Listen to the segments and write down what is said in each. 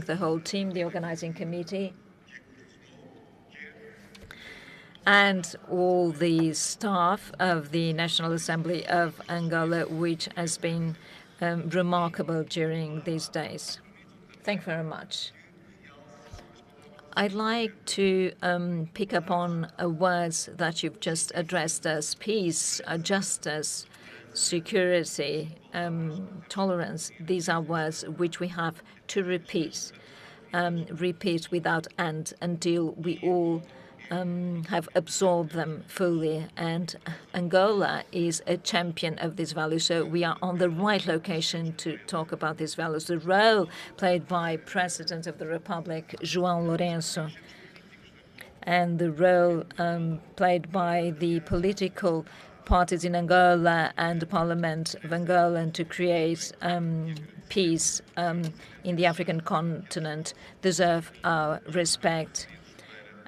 the whole team, the organizing committee, and all the staff of the National Assembly of Angola, which has been remarkable during these days. Thank you very much. I'd like to pick up on words that you've just addressed us: peace, justice, security, tolerance. These are words which we have to repeat without end until we all have absorbed them fully. And Angola is a champion of these values, so we are on the right location to talk about these values. The role played by President of the Republic, João Lourenço, and the role played by the political parties in Angola and the Parliament of Angola to create peace in the African continent deserve our respect.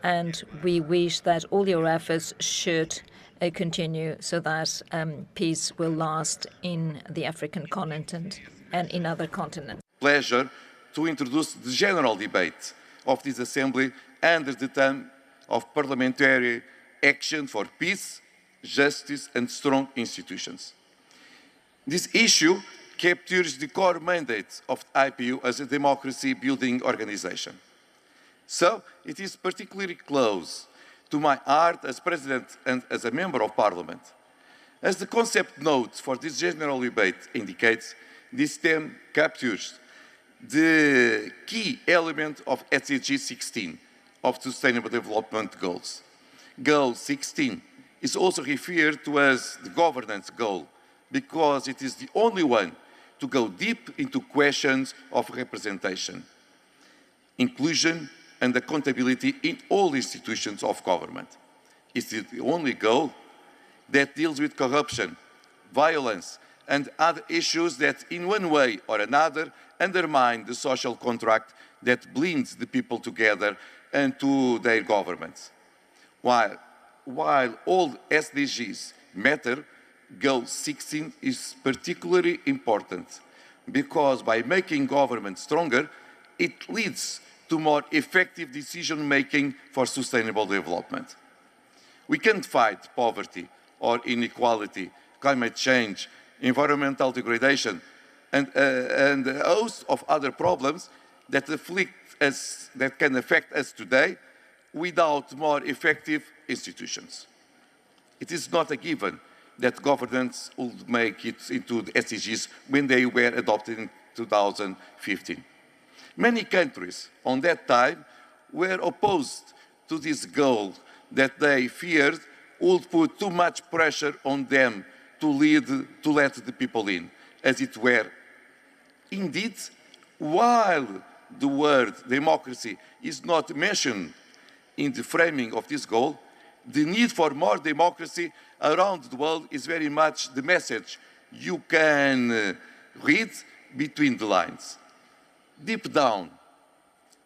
And we wish that all your efforts should continue so that peace will last in the African continent and in other continents. Pleasure to introduce the general debate of this Assembly under the theme of Parliamentary Action for Peace, Justice and Strong Institutions. This issue captures the core mandate of the IPU as a democracy-building organization. So, it is particularly close to my heart as President and as a Member of Parliament. As the concept note for this general debate indicates, this theme captures the key element of SDG 16 of Sustainable Development Goals. Goal 16 is also referred to as the governance goal because it is the only one to go deep into questions of representation, inclusion, and accountability in all institutions of government. It's the only goal that deals with corruption, violence, and other issues that in one way or another undermine the social contract that binds the people together and to their governments. While all SDGs matter, Goal 16 is particularly important because by making government stronger, it leads to more effective decision-making for sustainable development. We can't fight poverty or inequality, climate change, environmental degradation, and a host of other problems that can affect us today without more effective institutions. It is not a given that governance would make it into the SDGs when they were adopted in 2015. Many countries on that time were opposed to this goal that they feared would put too much pressure on them to let the people in, as it were. Indeed, while the word democracy is not mentioned in the framing of this goal, the need for more democracy around the world is very much the message you can read between the lines. Deep down,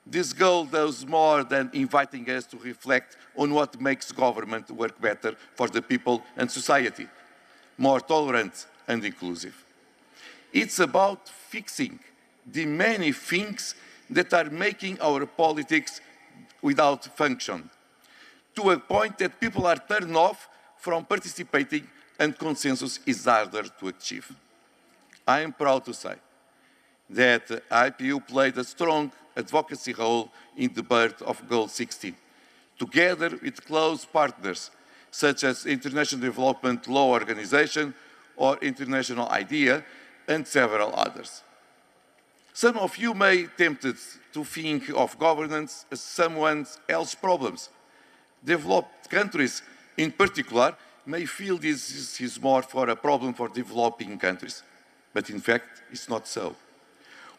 this goal does more than inviting us to reflect on what makes government work better for the people and society, more tolerant and inclusive. It's about fixing the many things that are making our politics without function, to a point that people are turned off from participating and consensus is harder to achieve. I am proud to say that IPU played a strong advocacy role in the birth of Goal 16, together with close partners such as International Development Law Organization or International IDEA and several others. Some of you may be tempted to think of governance as someone else's problems. Developed countries in particular may feel this is more for a problem for developing countries, but in fact it's not so.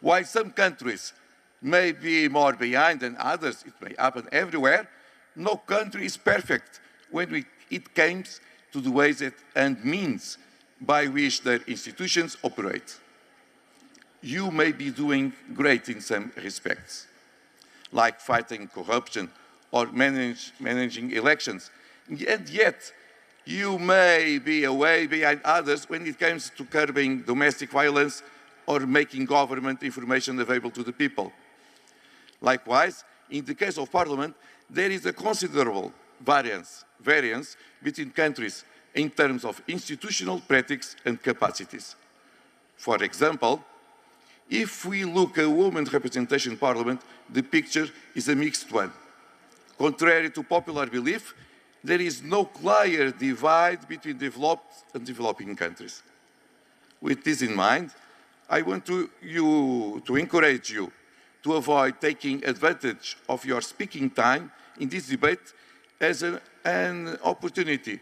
While some countries may be more behind than others, it may happen everywhere, no country is perfect when it comes to the ways and means by which their institutions operate. You may be doing great in some respects, like fighting corruption or managing elections, and yet you may be way behind others when it comes to curbing domestic violence or making government information available to the people. Likewise, in the case of Parliament, there is a considerable variance between countries in terms of institutional practice and capacities. For example, if we look at women's representation in Parliament, the picture is a mixed one. Contrary to popular belief, there is no clear divide between developed and developing countries. With this in mind, I want to encourage you to avoid taking advantage of your speaking time in this debate as an opportunity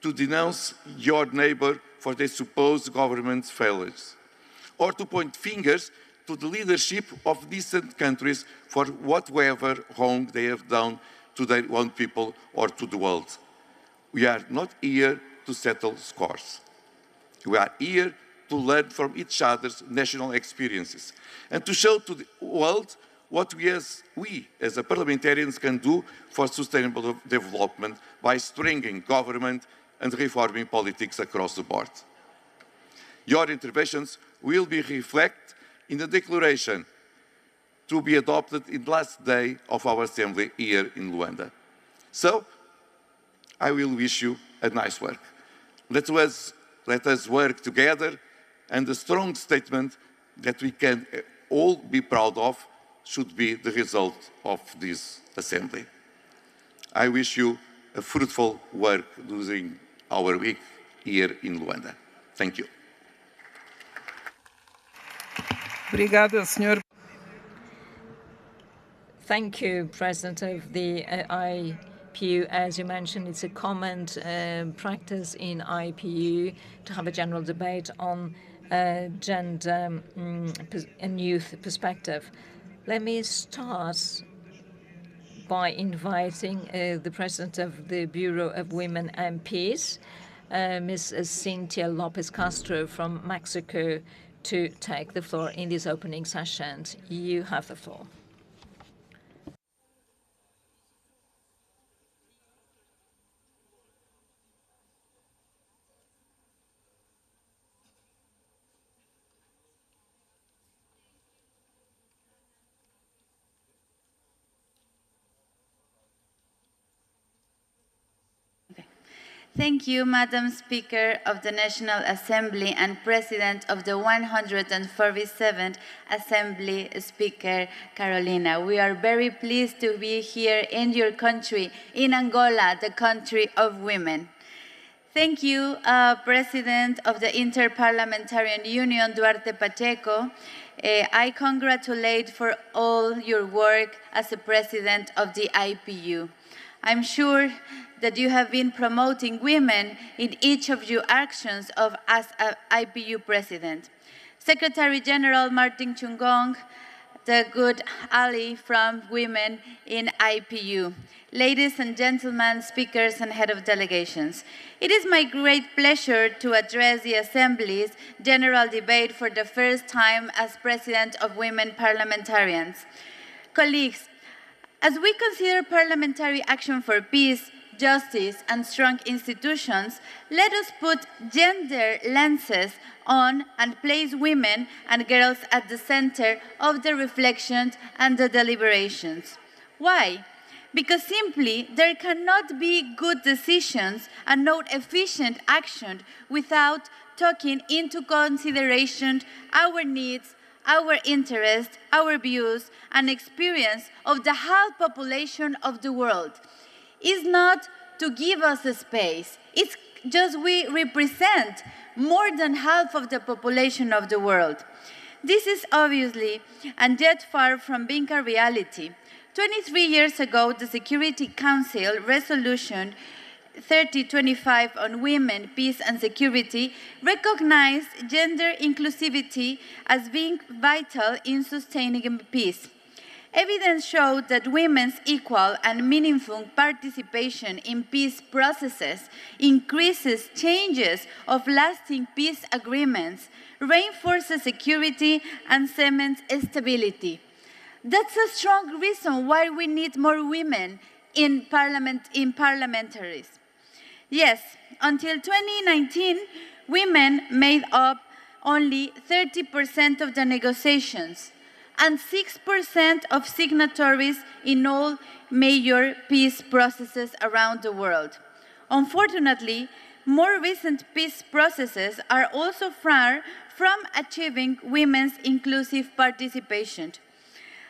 to denounce your neighbor for their supposed government failures, or to point fingers to the leadership of distant countries for whatever wrong they have done to their own people or to the world. We are not here to settle scores. We are here to learn from each other's national experiences and to show to the world what we as parliamentarians can do for sustainable development by strengthening government and reforming politics across the board. Your interventions will be reflected in the declaration to be adopted in the last day of our assembly here in Luanda. So, I will wish you a nice work. Let us work together, and the strong statement that we can all be proud of should be the result of this assembly. I wish you a fruitful work during our week here in Luanda. Thank you. Obrigada, Sr. Thank you, President of the IPU. As you mentioned, it's a common practice in IPU to have a general debate on gender and youth perspective. Let me start by inviting the President of the Bureau of Women MPs, Ms. Cynthia Lopez Castro from Mexico, to take the floor in this opening session. You have the floor. Thank you, Madam Speaker of the National Assembly and President of the 147th Assembly, Speaker Carolina. We are very pleased to be here in your country, in Angola, the country of women. Thank you, President of the Inter-Parliamentarian Union, Duarte Pacheco. I congratulate for all your work as a President of the IPU. I'm sure that you have been promoting women in each of your actions as IPU President. Secretary General Martin Chungong, the good ally from women in IPU. Ladies and gentlemen, speakers and head of delegations, it is my great pleasure to address the Assembly's general debate for the first time as President of Women Parliamentarians. Colleagues, as we consider parliamentary action for peace, justice, and strong institutions, let us put gender lenses on and place women and girls at the center of the reflections and the deliberations. Why? Because simply there cannot be good decisions and no efficient action without taking into consideration our needs, our interests, our views, and experience of the whole population of the world. It's not to give us a space. It's just we represent more than half of the population of the world. This is obviously and yet far from being a reality. 23 years ago, the Security Council Resolution 3025 on women, peace and security recognized gender inclusivity as being vital in sustaining peace. Evidence showed that women's equal and meaningful participation in peace processes increases chances of lasting peace agreements, reinforces security, and cements stability. That's a strong reason why we need more women in parliamentaries. Yes, until 2019, women made up only 30% of the negotiations. and 6% of signatories in all major peace processes around the world. Unfortunately, more recent peace processes are also far from achieving women's inclusive participation.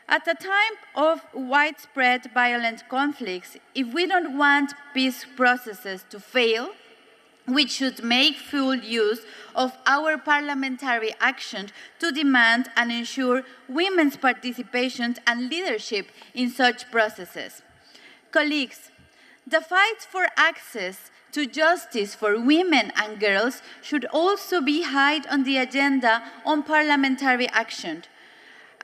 At a time of widespread violent conflicts, if we don't want peace processes to fail, we should make full use of our parliamentary action to demand and ensure women's participation and leadership in such processes. Colleagues, the fight for access to justice for women and girls should also be high on the agenda on parliamentary action.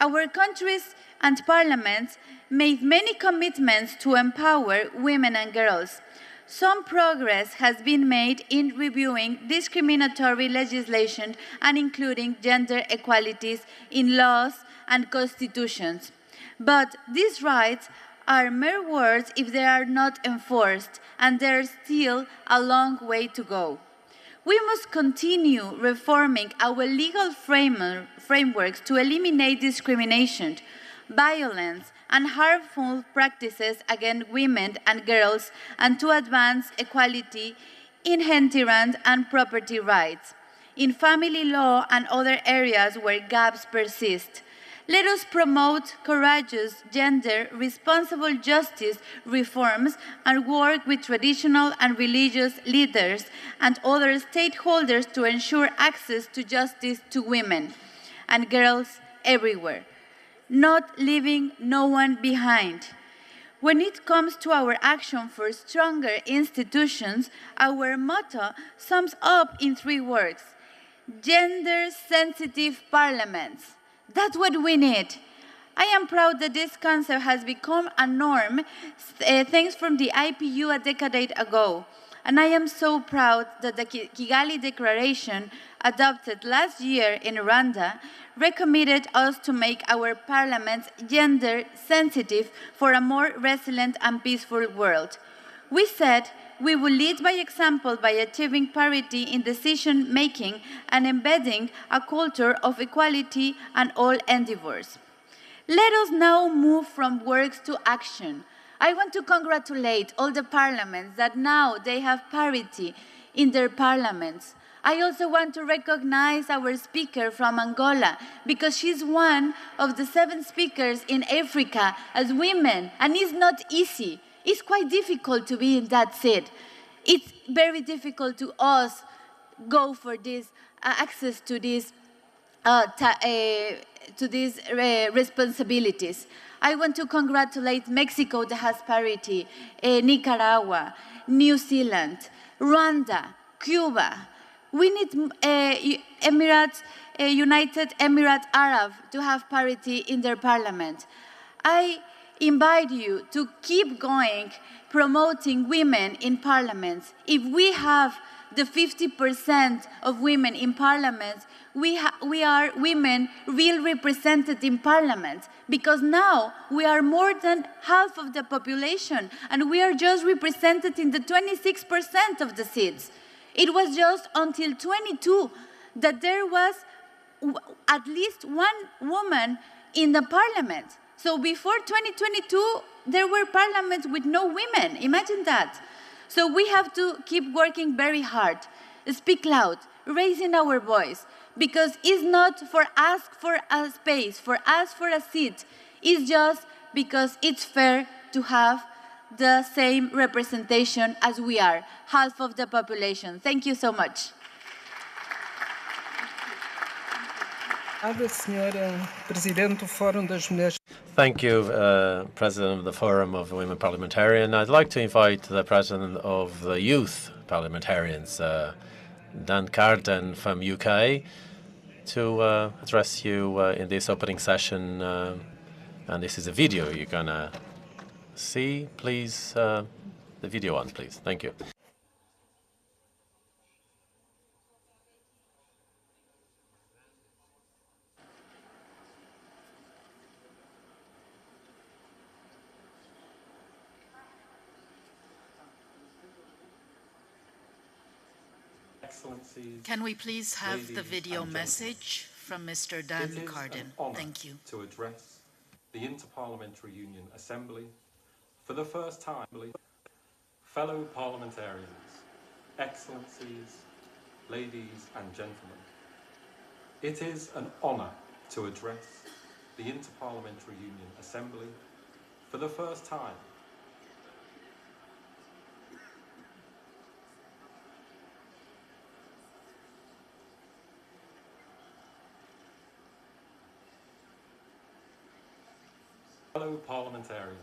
Our countries and parliaments made many commitments to empower women and girls. Some progress has been made in reviewing discriminatory legislation and including gender equalities in laws and constitutions. But these rights are mere words if they are not enforced, and there's still a long way to go. We must continue reforming our legal frameworks to eliminate discrimination, violence, and harmful practices against women and girls, and to advance equality, inheritance, and property rights. In family law and other areas where gaps persist, let us promote courageous, gender-responsible justice reforms and work with traditional and religious leaders and other stakeholders to ensure access to justice to women and girls everywhere, not leaving no one behind. When it comes to our action for stronger institutions, our motto sums up in 3 words: gender-sensitive parliaments. That's what we need. I am proud that this concept has become a norm thanks from the IPU a decade ago. And I am so proud that the Kigali Declaration, adopted last year in Rwanda, recommitted us to make our parliaments gender-sensitive for a more resilient and peaceful world. We said we will lead by example by achieving parity in decision-making and embedding a culture of equality and all endeavors. Let us now move from words to action. I want to congratulate all the parliaments that now they have parity in their parliaments. I also want to recognize our speaker from Angola because she's one of the 7 speakers in Africa as women, and it's not easy. It's quite difficult to be in that seat. It's very difficult to us go for this access to these responsibilities. I want to congratulate Mexico that has parity, Nicaragua, New Zealand, Rwanda, Cuba. We need United Emirates Arab to have parity in their parliament. I invite you to keep going, promoting women in parliaments. If we have the 50% of women in parliaments, we are women real represented in parliament, because now we are more than half of the population and we are just represented in the 26% of the seats. It was just until 22 that there was at least 1 woman in the parliament. So before 2022, there were parliaments with no women. Imagine that. So we have to keep working very hard, speak loud, raising our voice, because it's not for us for a space, for us for a seat. It's just because it's fair to have the same representation as we are, half of the population. Thank you so much. Thank you, President of the Forum of Women Parliamentarians. I'd like to invite the President of the Youth Parliamentarians, Dan Carden from UK, to address you in this opening session. And this is a video you're going to see. Please, the video on, please. Thank you. Can we please have the video message from Mr. Dan Carden. Thank you. To address the Inter-Parliamentary Union Assembly for the first time. Fellow parliamentarians, excellencies, ladies and gentlemen, it is an honour to address the Inter-Parliamentary Union Assembly for the first time. Fellow parliamentarians,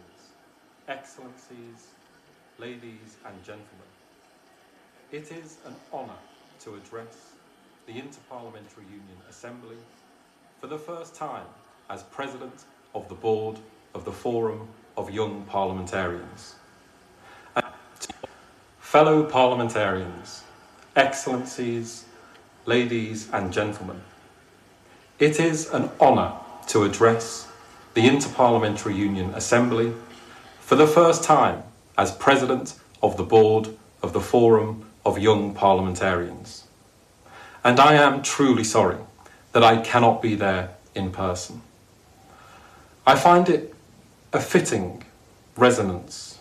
excellencies, ladies and gentlemen, it is an honour to address the Inter-Parliamentary Union Assembly for the first time as President of the Board of the Forum of Young Parliamentarians. Fellow parliamentarians, excellencies, ladies and gentlemen, it is an honour to address the Inter-Parliamentary Union Assembly for the first time as President of the Board of the Forum of Young Parliamentarians. And I am truly sorry that I cannot be there in person. I find it a fitting resonance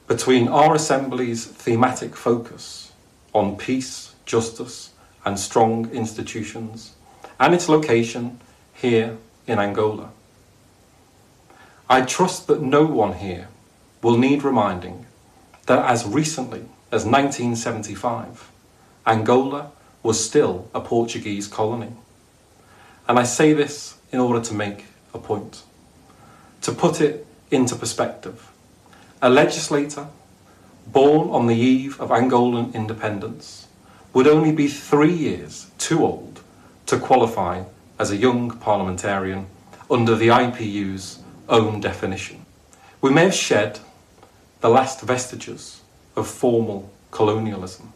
between our Assembly's thematic focus on peace, justice and strong institutions and its location here in Angola. I trust that no one here will need reminding that as recently as 1975, Angola was still a Portuguese colony. And I say this in order to make a point. To put it into perspective, a legislator born on the eve of Angolan independence would only be 3 years too old to qualify as a young parliamentarian under the IPU's own definition. We may have shed the last vestiges of formal colonialism.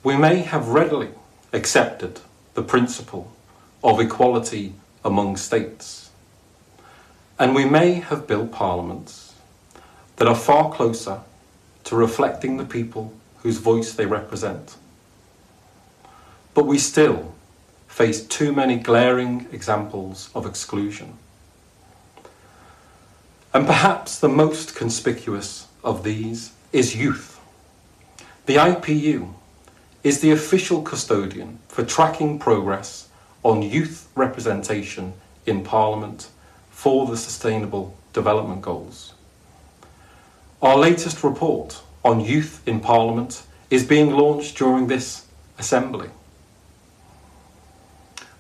We may have readily accepted the principle of equality among states, and we may have built parliaments that are far closer to reflecting the people whose voice they represent. But we still face too many glaring examples of exclusion. And perhaps the most conspicuous of these is youth. The IPU is the official custodian for tracking progress on youth representation in Parliament for the Sustainable Development Goals. Our latest report on youth in Parliament is being launched during this Assembly.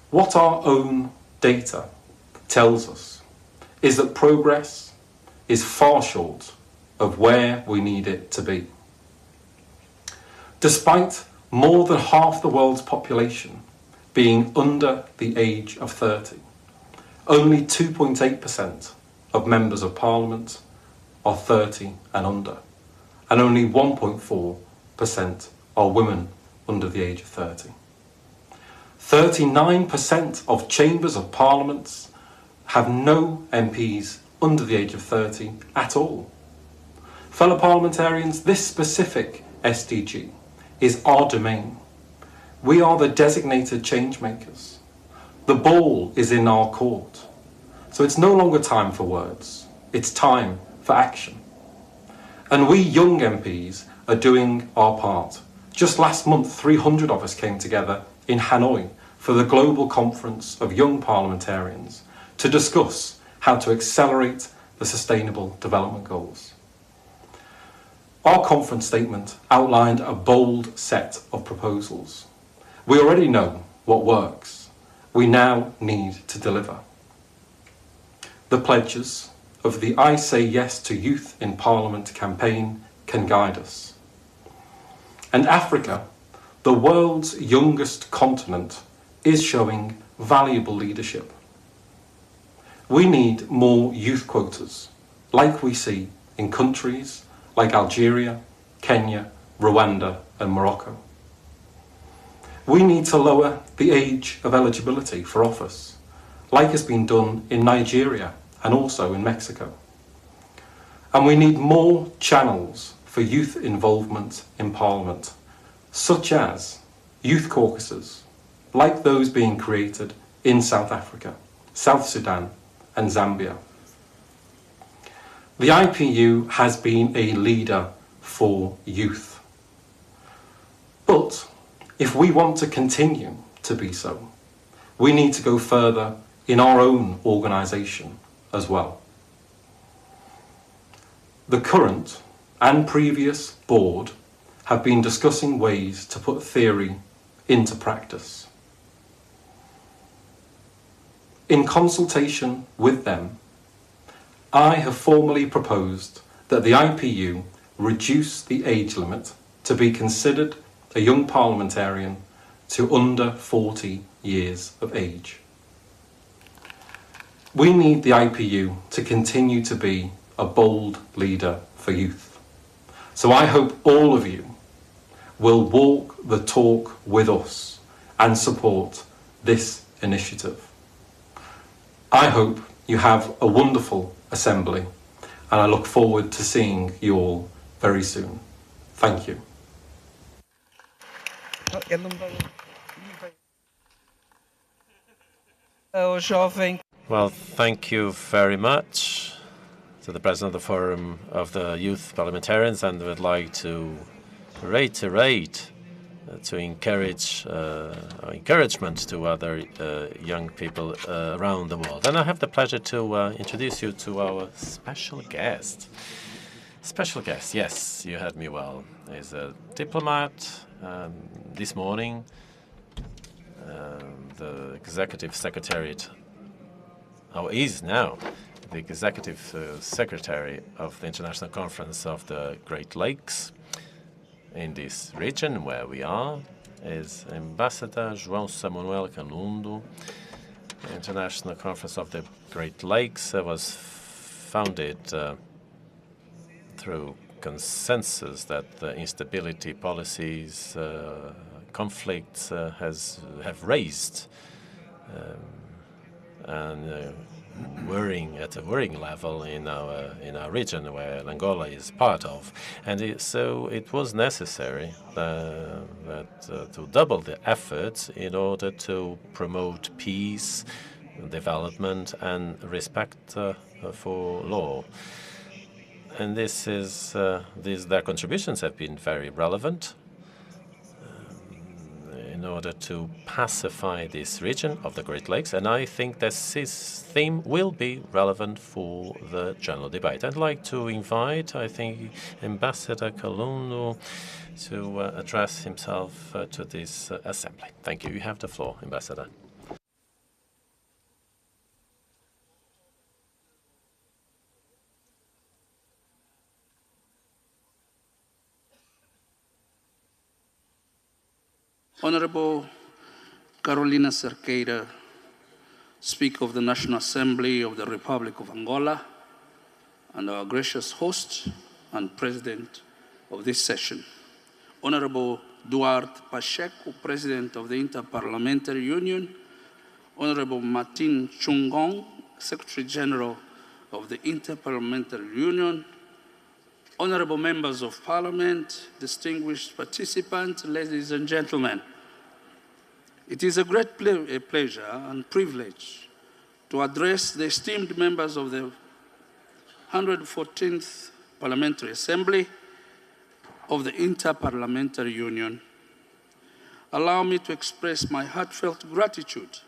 What our own data tells us is that progress is far short of where we need it to be. Despite more than half the world's population being under the age of 30, only 2.8% of members of Parliament are 30 and under, and only 1.4% are women under the age of 30. 39% of chambers of Parliament have no MPs under the age of 30 at all. Fellow parliamentarians, this specific SDG is our domain. We are the designated change makers. The ball is in our court. So it's no longer time for words, it's time for action. And we young MPs are doing our part. Just last month, 300 of us came together in Hanoi for the Global Conference of Young Parliamentarians to discuss how to accelerate the Sustainable Development Goals. Our conference statement outlined a bold set of proposals. We already know what works. We now need to deliver. The pledges of the I Say Yes to Youth in Parliament campaign can guide us. And Africa, the world's youngest continent, is showing valuable leadership. We need more youth quotas, like we see in countries like Algeria, Kenya, Rwanda and Morocco. We need to lower the age of eligibility for office, like has been done in Nigeria and also in Mexico. And we need more channels for youth involvement in Parliament, such as youth caucuses, like those being created in South Africa, South Sudan, and Zambia. The IPU has been a leader for youth. But if we want to continue to be so, we need to go further in our own organisation as well. The current and previous board have been discussing ways to put theory into practice. In consultation with them, I have formally proposed that the IPU reduce the age limit to be considered a young parliamentarian to under 40 years of age. We need the IPU to continue to be a bold leader for youth. So I hope all of you will walk the talk with us and support this initiative. I hope you have a wonderful assembly, and I look forward to seeing you all very soon. Thank you. Well, thank you very much to the President of the Forum of the Youth Parliamentarians, and would like to reiterate to encourage encouragement to other young people around the world. And I have the pleasure to introduce you to our special guest. Special guest, yes, you heard me well. He's a diplomat. This morning, the Executive Secretariat, is now the Executive Secretary of the International Conference of the Great Lakes. In this region where we are is Ambassador João Samuel Canundo. The International Conference of the Great Lakes was founded through consensus that the instability policies, conflicts have raised and at a worrying level in our region, where Angola is part of, and so it was necessary to double the efforts in order to promote peace, development, and respect for law. And their contributions have been very relevant in order to pacify this region of the Great Lakes, and I think that this theme will be relevant for the general debate. I'd like to invite, I think, Ambassador Canundo to address himself to this assembly. Thank you. You have the floor, Ambassador. Honorable Carolina Cerqueira, Speaker of the National Assembly of the Republic of Angola, and our gracious host and President of this session. Honorable Duarte Pacheco, President of the Inter-Parliamentary Union, Honorable Martin Chungong, Secretary General of the Inter-Parliamentary Union, Honorable Members of Parliament, distinguished participants, ladies and gentlemen. It is a great pleasure and privilege to address the esteemed members of the 114th Parliamentary Assembly of the Inter-Parliamentary Union. Allow me to express my heartfelt gratitude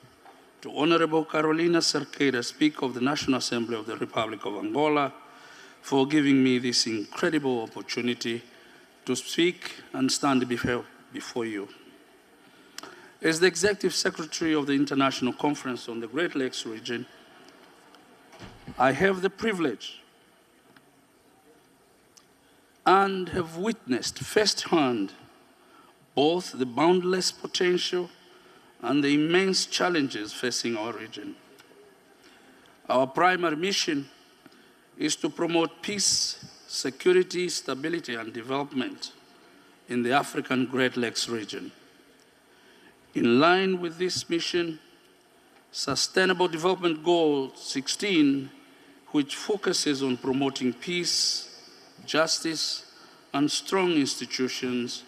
to Honorable Carolina Cerqueira, Speaker of the National Assembly of the Republic of Angola, for giving me this incredible opportunity to speak and stand before you. As the Executive Secretary of the International Conference on the Great Lakes region, I have the privilege and have witnessed firsthand both the boundless potential and the immense challenges facing our region. Our primary mission is to promote peace, security, stability, and development in the African Great Lakes region. In line with this mission, Sustainable Development Goal 16, which focuses on promoting peace, justice, and strong institutions,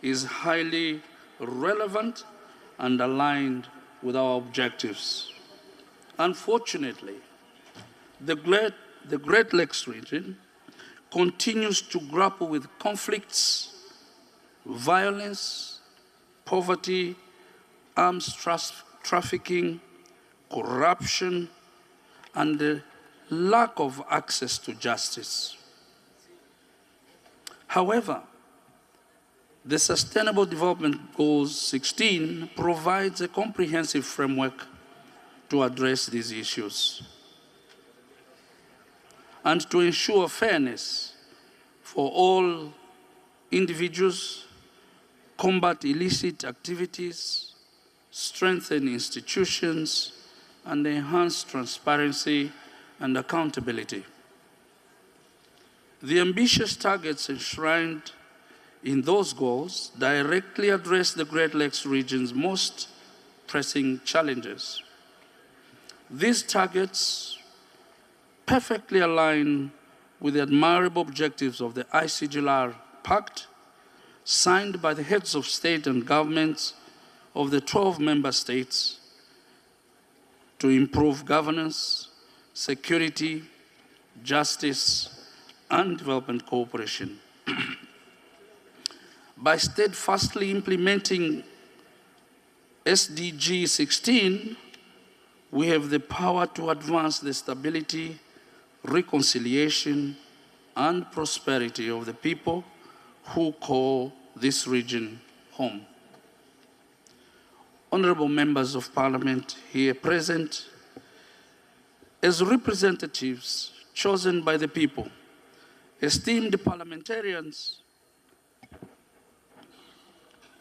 is highly relevant and aligned with our objectives. Unfortunately, the Great Lakes region continues to grapple with conflicts, violence, poverty, arms trafficking, corruption, and the lack of access to justice. However, the Sustainable Development Goals 16 provides a comprehensive framework to address these issues and to ensure fairness for all individuals, combat illicit activities, strengthen institutions, and enhance transparency and accountability. The ambitious targets enshrined in those goals directly address the Great Lakes region's most pressing challenges. These targets perfectly align with the admirable objectives of the ICGLR Pact, signed by the heads of state and governments of the 12 member states to improve governance, security, justice, and development cooperation. By steadfastly implementing SDG 16, we have the power to advance the stability, reconciliation, and prosperity of the people who call this region home. Honorable members of Parliament here present, as representatives chosen by the people, esteemed parliamentarians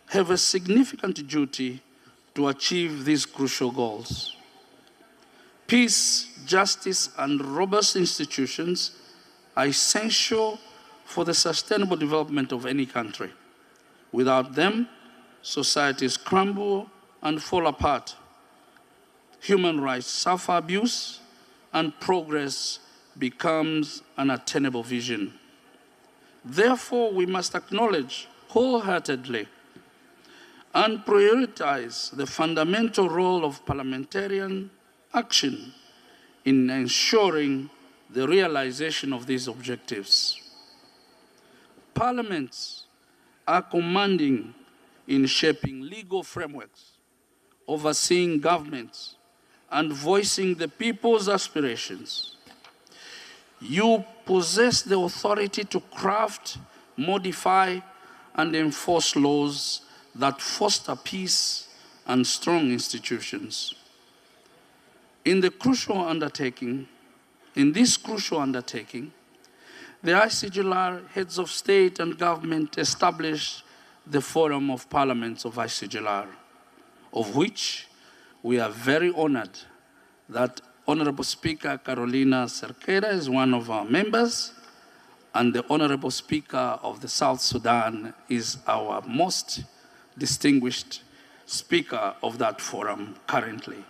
have a significant duty to achieve these crucial goals. Peace, justice, and robust institutions are essential for the sustainable development of any country. Without them, societies crumble and fall apart. Human rights suffer abuse, and progress becomes an unattainable vision. Therefore, we must acknowledge wholeheartedly and prioritize the fundamental role of parliamentarian action in ensuring the realization of these objectives. Parliaments are commanding in shaping legal frameworks, overseeing governments, and voicing the people's aspirations. You possess the authority to craft, modify, and enforce laws that foster peace and strong institutions. In this crucial undertaking, the ICGLR heads of state and government established the Forum of Parliaments of ICGLR, of which we are very honored that Honorable Speaker Carolina Cerqueira is one of our members, and the Honorable Speaker of the South Sudan is our most distinguished speaker of that forum currently.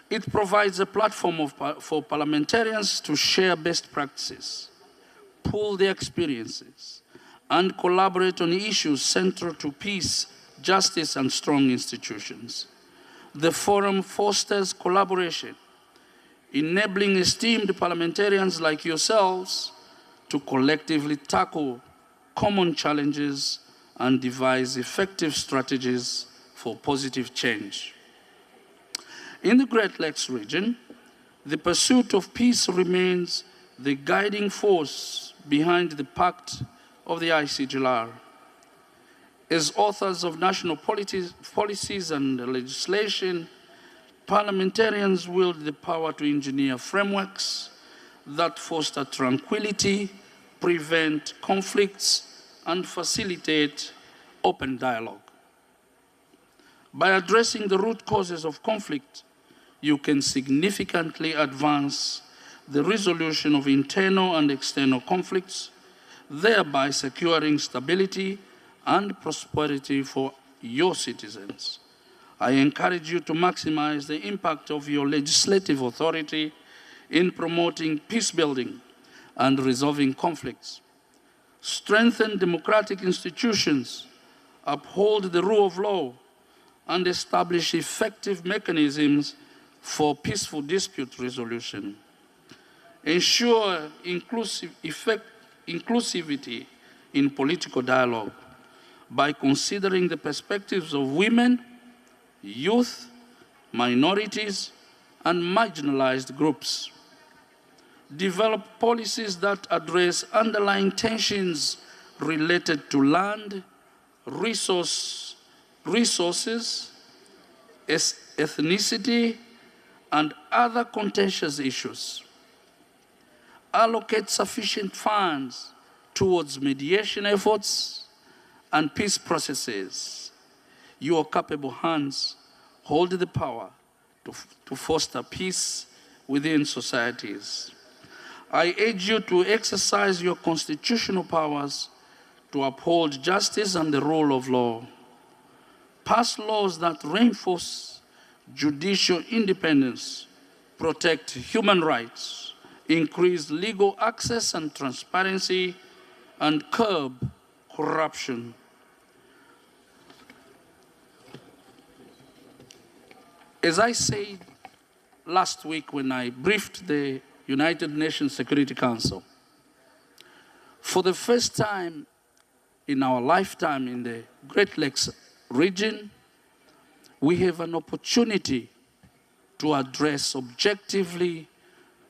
It provides a platform for parliamentarians to share best practices, pool their experiences, and collaborate on issues central to peace, justice, and strong institutions. The forum fosters collaboration, enabling esteemed parliamentarians like yourselves to collectively tackle common challenges and devise effective strategies for positive change. In the Great Lakes region, the pursuit of peace remains the guiding force behind the Pact of the ICGLR. As authors of national policies and legislation, parliamentarians wield the power to engineer frameworks that foster tranquility, prevent conflicts, and facilitate open dialogue. By addressing the root causes of conflict, you can significantly advance the resolution of internal and external conflicts, thereby securing stability and prosperity for your citizens. I encourage you to maximize the impact of your legislative authority in promoting peace building and resolving conflicts. Strengthen democratic institutions, uphold the rule of law, and establish effective mechanisms for peaceful dispute resolution. Ensure inclusivity in political dialogue by considering the perspectives of women, youth, minorities, and marginalized groups. Develop policies that address underlying tensions related to land, resources, ethnicity, and other contentious issues. Allocate sufficient funds towards mediation efforts and peace processes. Your capable hands hold the power to foster peace within societies. I urge you to exercise your constitutional powers to uphold justice and the rule of law. Pass laws that reinforce judicial independence, protect human rights, increase legal access and transparency, and curb corruption. As I said last week when I briefed the United Nations Security Council, for the first time in our lifetime in the Great Lakes region, we have an opportunity to address objectively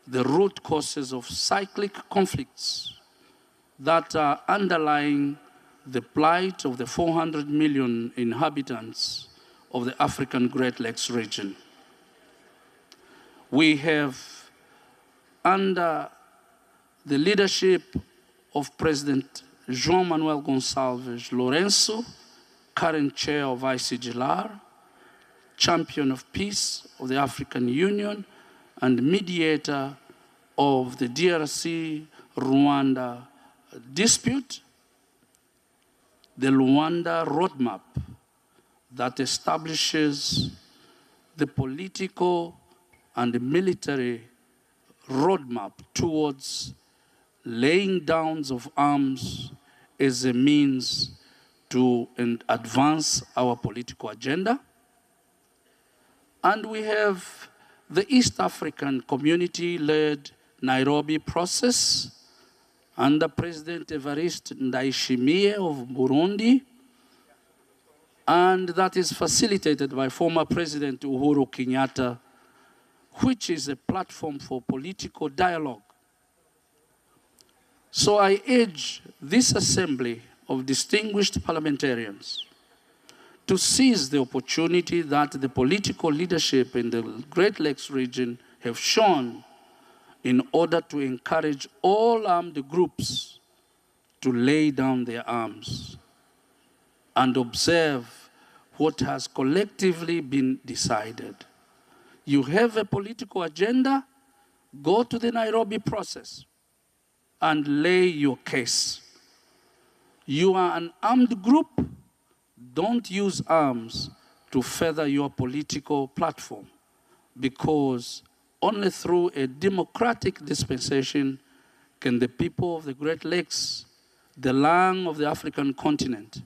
the root causes of cyclic conflicts that are underlying the plight of the 400 million inhabitants of the African Great Lakes region. We have, under the leadership of President João Manuel Gonçalves Lourenço, current chair of ICGLR, champion of peace of the African Union, and mediator of the DRC-Rwanda dispute, the Luanda roadmap that establishes the political and military roadmap towards laying down of arms as a means to advance our political agenda. And we have the East African community-led Nairobi process under President Evariste Ndayishimiye of Burundi, and that is facilitated by former President Uhuru Kenyatta, which is a platform for political dialogue. So I urge this assembly of distinguished parliamentarians to seize the opportunity that the political leadership in the Great Lakes region have shown in order to encourage all armed groups to lay down their arms and observe what has collectively been decided. You have a political agenda, go to the Nairobi process and lay your case. You are an armed group, don't use arms to further your political platform, because only through a democratic dispensation can the people of the Great Lakes, the lung of the African continent,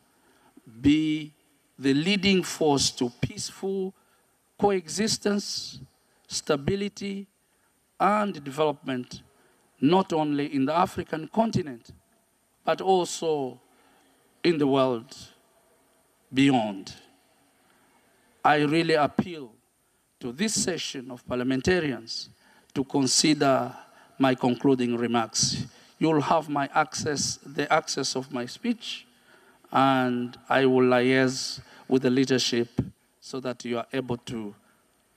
be the leading force to peaceful coexistence, stability, and development, not only in the African continent, but also in the world beyond. I really appeal to this session of parliamentarians to consider my concluding remarks. You'll have my access, the access of my speech, and I will liaise with the leadership so that you are able to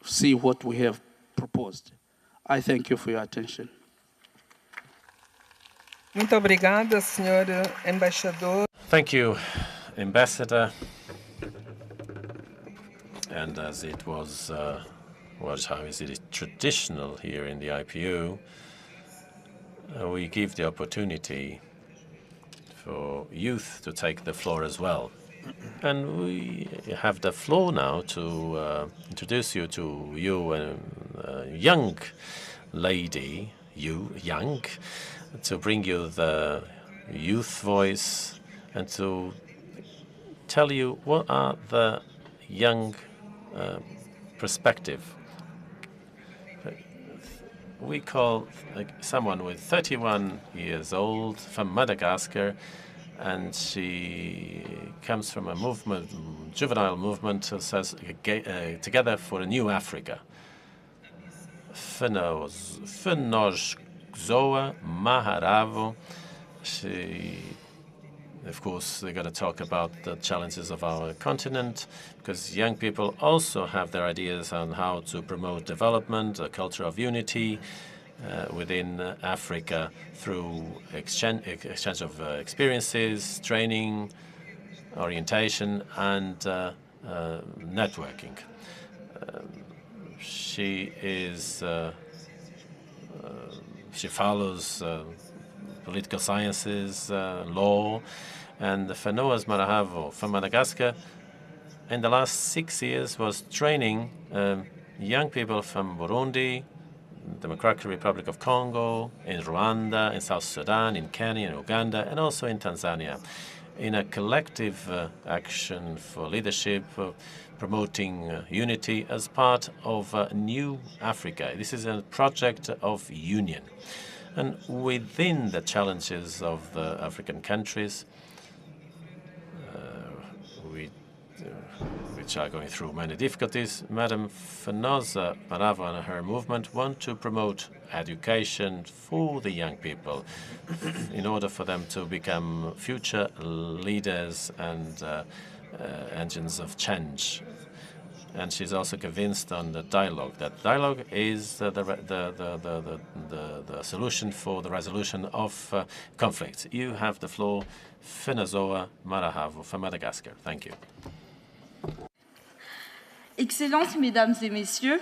see what we have proposed. I thank you for your attention. Muito obrigada, senhor embaixador. Thank you, Ambassador. And as it was, how is it traditional here in the IPU, we give the opportunity for youth to take the floor as well. And we have the floor now to introduce you to a young lady, young, to bring you the youth voice and to tell you what are the young perspective. We call someone with 31 years old from Madagascar, and she comes from a movement, juvenile movement, that says Together for a New Africa. Zoa Maharavo. Of course, they're going to talk about the challenges of our continent, because young people also have their ideas on how to promote development, a culture of unity within Africa through exchange of experiences, training, orientation, and networking. She follows political sciences, law, and Fanoas Marahavo from Madagascar in the last 6 years was training young people from Burundi, Democratic Republic of Congo, in Rwanda, in South Sudan, in Kenya, in Uganda, and also in Tanzania, in a collective action for leadership, promoting unity as part of New Africa. This is a project of union. And within the challenges of the African countries, which are going through many difficulties, Madam Fanosa Marava and her movement want to promote education for the young people in order for them to become future leaders and engines of change. And she's also convinced on the dialogue. That dialogue is the solution for the resolution of conflicts. You have the floor, Fenazoa Marahavo from Madagascar. Thank you. Excellences, Mesdames et Messieurs.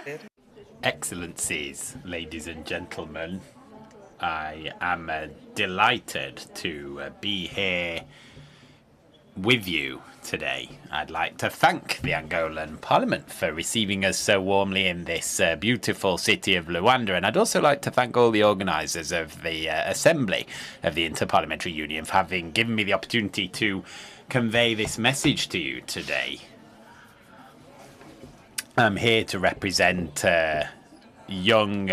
Excellencies, ladies and gentlemen, I am delighted to be here with you today. I'd like to thank the Angolan Parliament for receiving us so warmly in this beautiful city of Luanda, and I'd also like to thank all the organisers of the Assembly of the Inter-Parliamentary Union for having given me the opportunity to convey this message to you today. I'm here to represent young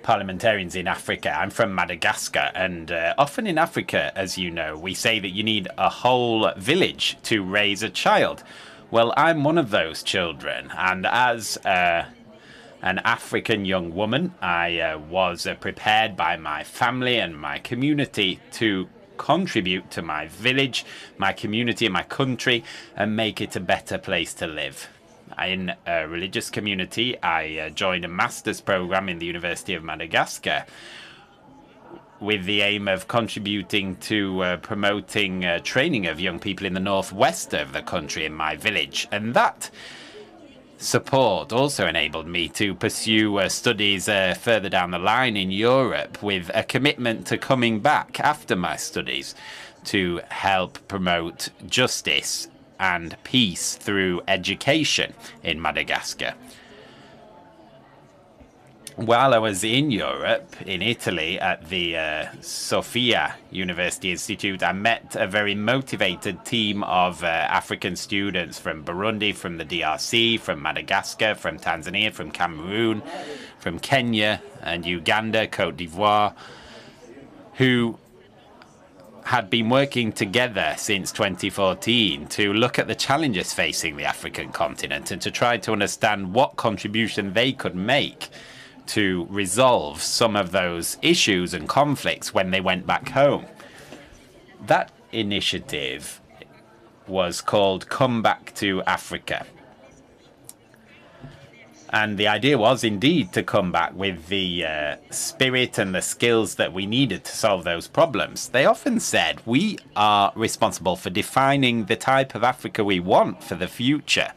parliamentarians in Africa. I'm from Madagascar, and often in Africa, as you know, we say that you need a whole village to raise a child. Well, I'm one of those children, and as an African young woman, I was prepared by my family and my community to contribute to my village, my community, and my country, and make it a better place to live. In a religious community, I joined a master's program in the University of Madagascar with the aim of contributing to promoting training of young people in the northwest of the country in my village. And that support also enabled me to pursue studies further down the line in Europe, with a commitment to coming back after my studies to help promote justice and peace through education in Madagascar. While I was in Europe, in Italy, at the Sofia University Institute, I met a very motivated team of African students from Burundi, from the DRC, from Madagascar, from Tanzania, from Cameroon, from Kenya and Uganda, Cote d'Ivoire, who had been working together since 2014 to look at the challenges facing the African continent and to try to understand what contribution they could make to resolve some of those issues and conflicts when they went back home. That initiative was called Come Back to Africa. And the idea was indeed to come back with the spirit and the skills that we needed to solve those problems. They often said, we are responsible for defining the type of Africa we want for the future.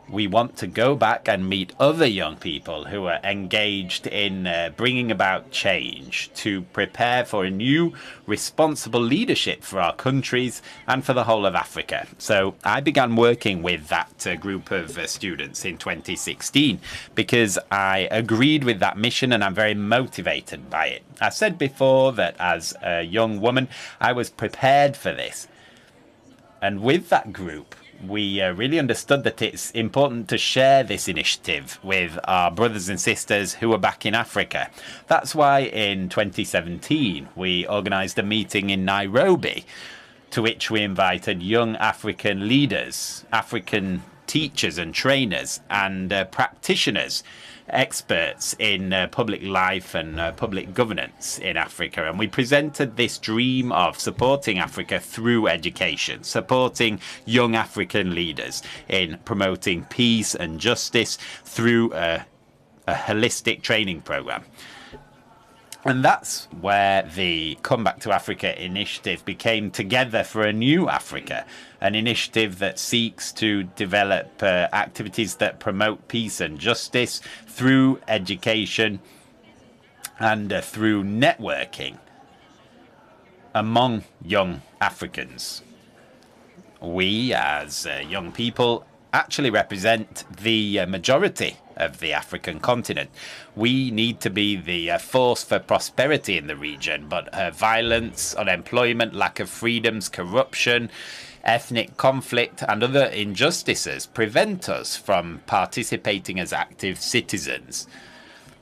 We want to go back and meet other young people who are engaged in bringing about change, to prepare for a new responsible leadership for our countries and for the whole of Africa. So I began working with that group of students in 2016 because I agreed with that mission and I'm very motivated by it. I said before that as a young woman, I was prepared for this. And with that group, we really understood that it's important to share this initiative with our brothers and sisters who are back in Africa. That's why in 2017 we organised a meeting in Nairobi, to which we invited young African leaders, African teachers and trainers and practitioners, experts in public life and public governance in Africa. And we presented this dream of supporting Africa through education, supporting young African leaders in promoting peace and justice through a holistic training program. And that's where the Come Back to Africa initiative became Together for a New Africa, an initiative that seeks to develop activities that promote peace and justice through education and through networking among young Africans. We, as young people, actually represent the majority of the African continent. We need to be the force for prosperity in the region, but violence, unemployment, lack of freedoms, corruption, ethnic conflict and other injustices prevent us from participating as active citizens.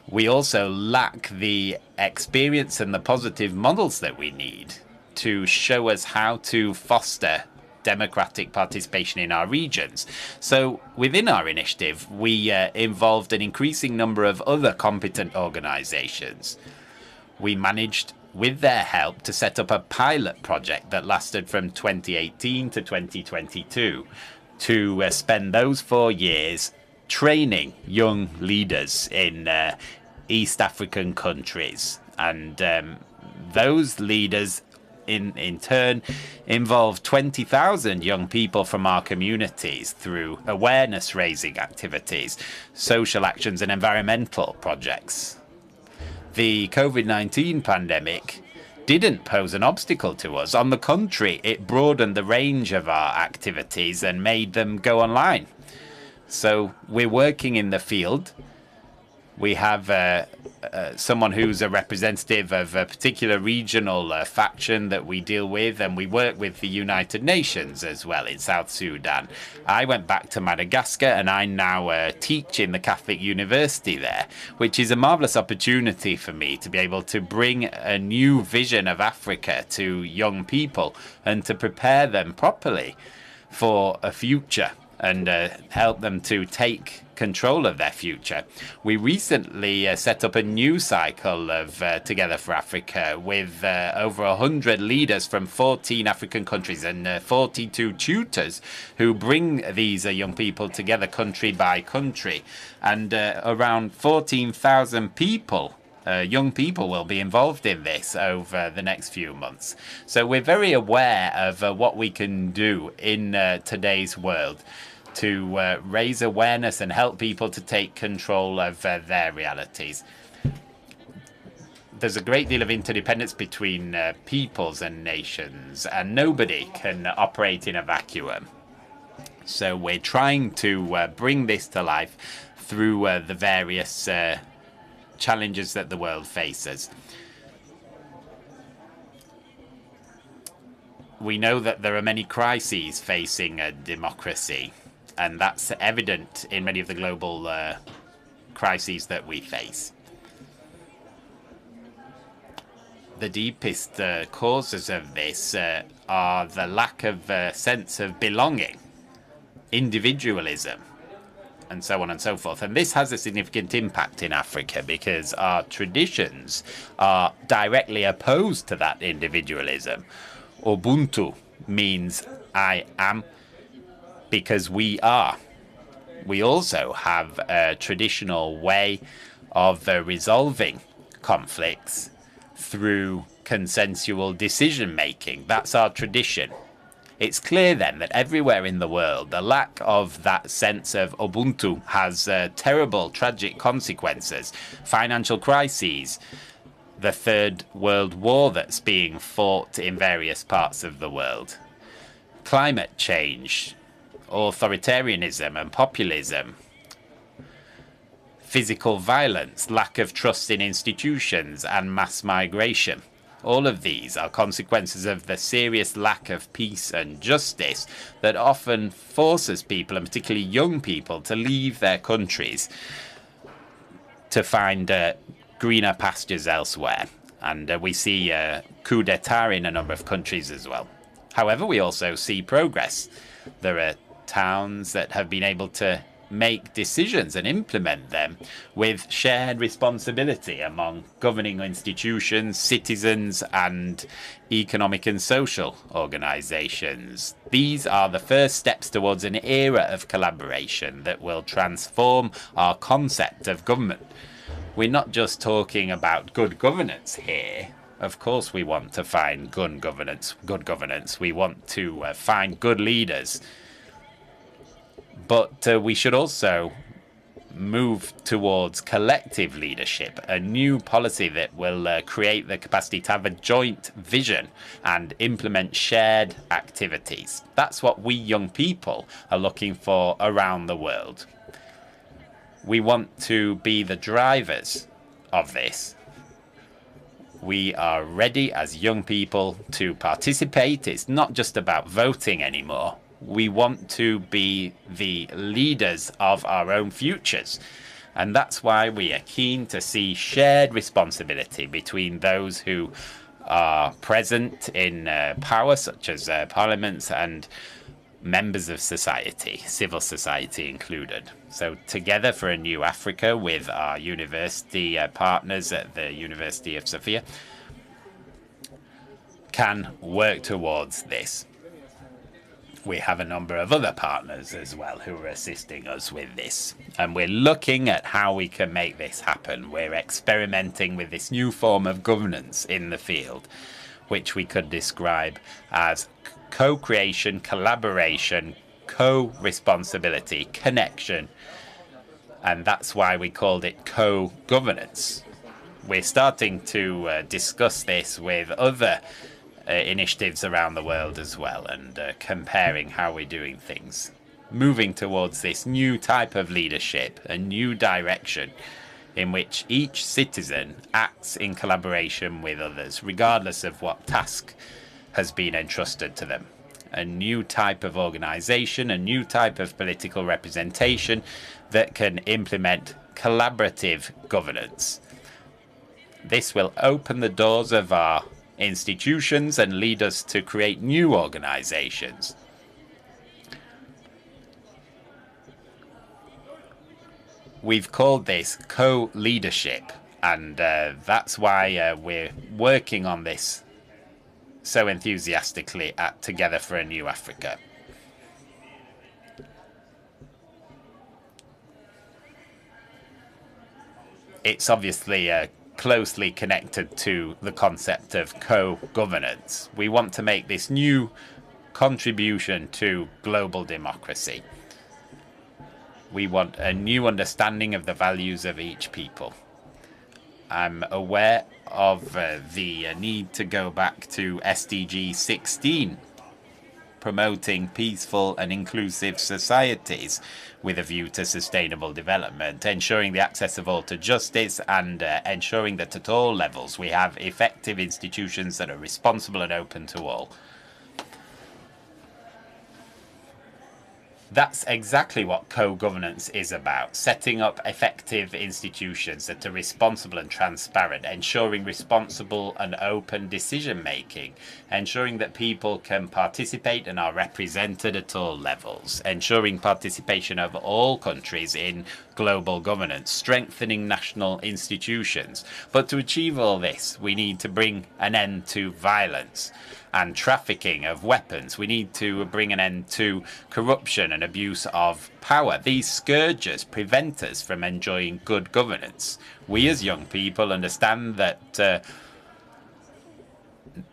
We also lack the experience and the positive models that we need to show us how to foster democratic participation in our regions. So within our initiative, we involved an increasing number of other competent organizations. We managed, with their help, to set up a pilot project that lasted from 2018 to 2022 to spend those 4 years training young leaders in East African countries. And those leaders in turn involved 20,000 young people from our communities through awareness raising activities, social actions and environmental projects. The COVID-19 pandemic didn't pose an obstacle to us. On the contrary, it broadened the range of our activities and made them go online. So we're working in the field. We have someone who's a representative of a particular regional faction that we deal with, and we work with the United Nations as well in South Sudan. I went back to Madagascar and I now teach in the Catholic University there, which is a marvelous opportunity for me to be able to bring a new vision of Africa to young people and to prepare them properly for a future and help them to take control of their future. We recently set up a new cycle of Together for Africa with over 100 leaders from 14 African countries and 42 tutors who bring these young people together country by country. And around 14,000 people, young people, will be involved in this over the next few months. So we're very aware of what we can do in today's world to raise awareness and help people to take control of their realities. There's a great deal of interdependence between peoples and nations, and nobody can operate in a vacuum. So we're trying to bring this to life through the various challenges that the world faces. We know that there are many crises facing democracy, and that's evident in many of the global crises that we face. The deepest causes of this are the lack of sense of belonging, individualism, and so on and so forth. And this has a significant impact in Africa because our traditions are directly opposed to that individualism. Ubuntu means I am because we are. We also have a traditional way of resolving conflicts through consensual decision-making. That's our tradition. It's clear then that everywhere in the world, the lack of that sense of Ubuntu has terrible, tragic consequences. Financial crises, the Third World War that's being fought in various parts of the world, climate change, authoritarianism and populism, physical violence, lack of trust in institutions, and mass migration. All of these are consequences of the serious lack of peace and justice that often forces people, and particularly young people, to leave their countries to find greener pastures elsewhere. And we see coup d'etat in a number of countries as well. However, we also see progress. There are towns that have been able to make decisions and implement them with shared responsibility among governing institutions, citizens, and economic and social organizations. These are the first steps towards an era of collaboration that will transform our concept of government. We're not just talking about good governance here. Of course, we want to find good governance. We want to find good leaders. But we should also move towards collective leadership, a new policy that will create the capacity to have a joint vision and implement shared activities. That's what we young people are looking for around the world. We want to be the drivers of this. We are ready as young people to participate. It's not just about voting anymore. We want to be the leaders of our own futures. And that's why we are keen to see shared responsibility between those who are present in power, such as parliaments, and members of society, civil society included. So together for a new Africa with our university partners at the University of Sofia can work towards this. We have a number of other partners as well who are assisting us with this. And we're looking at how we can make this happen. We're experimenting with this new form of governance in the field, which we could describe as co-creation, collaboration, co-responsibility, connection. And that's why we called it co-governance. We're starting to discuss this with other initiatives around the world as well, and comparing how we're doing things. Moving towards this new type of leadership, a new direction in which each citizen acts in collaboration with others, regardless of what task has been entrusted to them. A new type of organization, a new type of political representation that can implement collaborative governance. This will open the doors of our institutions and lead us to create new organizations. We've called this co-leadership, and that's why we're working on this so enthusiastically at Together for a New Africa. It's obviously closely connected to the concept of co-governance. We want to make this new contribution to global democracy. We want a new understanding of the values of each people. I'm aware of the need to go back to SDG 16, promoting peaceful and inclusive societies with a view to sustainable development, ensuring the access of all to justice, and ensuring that at all levels we have effective institutions that are responsible and open to all. That's exactly what co-governance is about, setting up effective institutions that are responsible and transparent, ensuring responsible and open decision-making, ensuring that people can participate and are represented at all levels, ensuring participation of all countries in global governance, strengthening national institutions. But to achieve all this, we need to bring an end to violence and trafficking of weapons. We need to bring an end to corruption and abuse of power. These scourges prevent us from enjoying good governance. We as young people understand that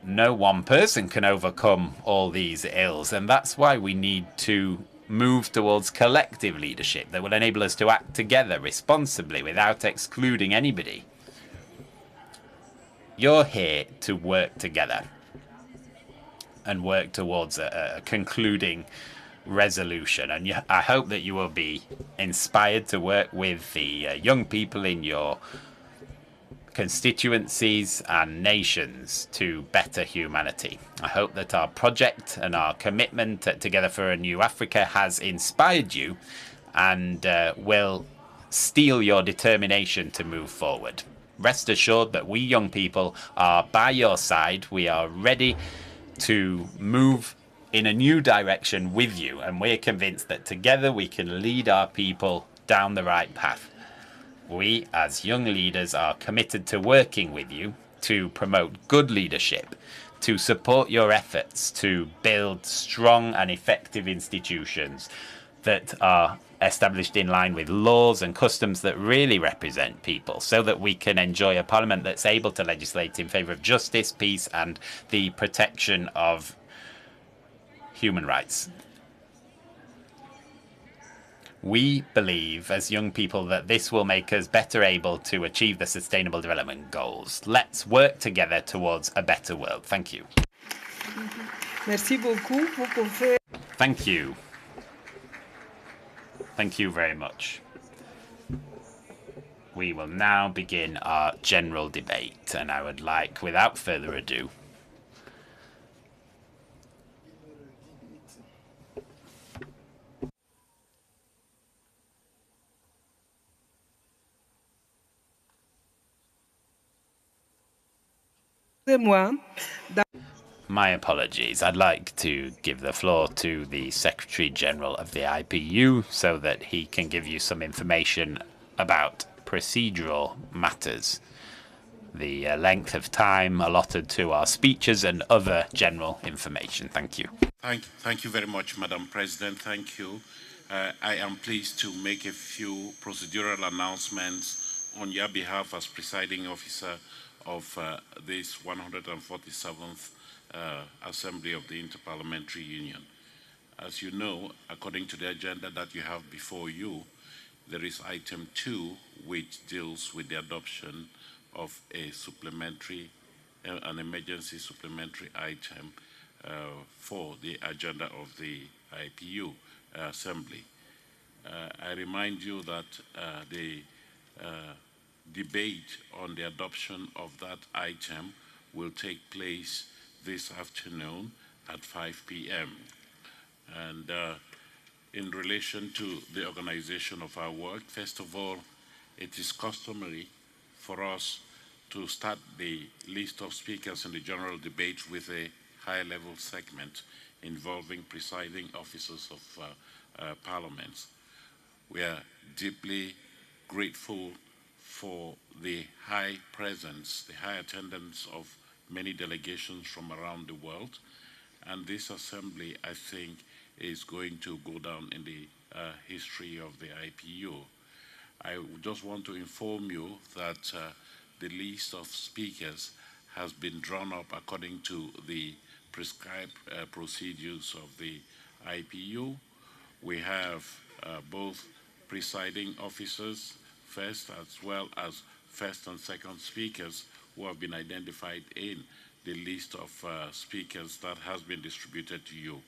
no one person can overcome all these ills, and that's why we need to move towards collective leadership that will enable us to act together responsibly without excluding anybody. You're here to work together and work towards a concluding resolution. And I hope that you will be inspired to work with the young people in your constituencies and nations to better humanity. I hope that our project and our commitment Together for a New Africa has inspired you and will steel your determination to move forward. Rest assured that we young people are by your side. We are ready to move in a new direction with you, and we're convinced that together we can lead our people down the right path. We, as young leaders, are committed to working with you to promote good leadership, to support your efforts to build strong and effective institutions that are established in line with laws and customs that really represent people, so that we can enjoy a parliament that's able to legislate in favour of justice, peace and the protection of human rights. We believe as young people that this will make us better able to achieve the Sustainable Development Goals. Let's work together towards a better world. Thank you. Merci beaucoup. Vous pouvez... Thank you. Thank you very much. We will now begin our general debate, and I would like, without further ado, my apologies. I'd like to give the floor to the Secretary General of the IPU so that he can give you some information about procedural matters, the length of time allotted to our speeches and other general information. Thank you. Thank you very much, Madam President. Thank you. I am pleased to make a few procedural announcements on your behalf as presiding officer of this 147th Assembly of the Inter-Parliamentary Union. As you know, according to the agenda that you have before you, there is item 2, which deals with the adoption of a supplementary, an emergency supplementary item for the agenda of the IPU Assembly. I remind you that the debate on the adoption of that item will take place this afternoon at 5 p.m. And in relation to the organization of our work, first of all, it is customary for us to start the list of speakers in the general debate with a high-level segment involving presiding officers of parliaments. We are deeply grateful for the high presence, the high attendance of many delegations from around the world. And this assembly, I think, is going to go down in the history of the IPU. I just want to inform you that the list of speakers has been drawn up according to the prescribed procedures of the IPU. We have both presiding officers first, as well as first and second speakers who have been identified in the list of speakers that has been distributed to you.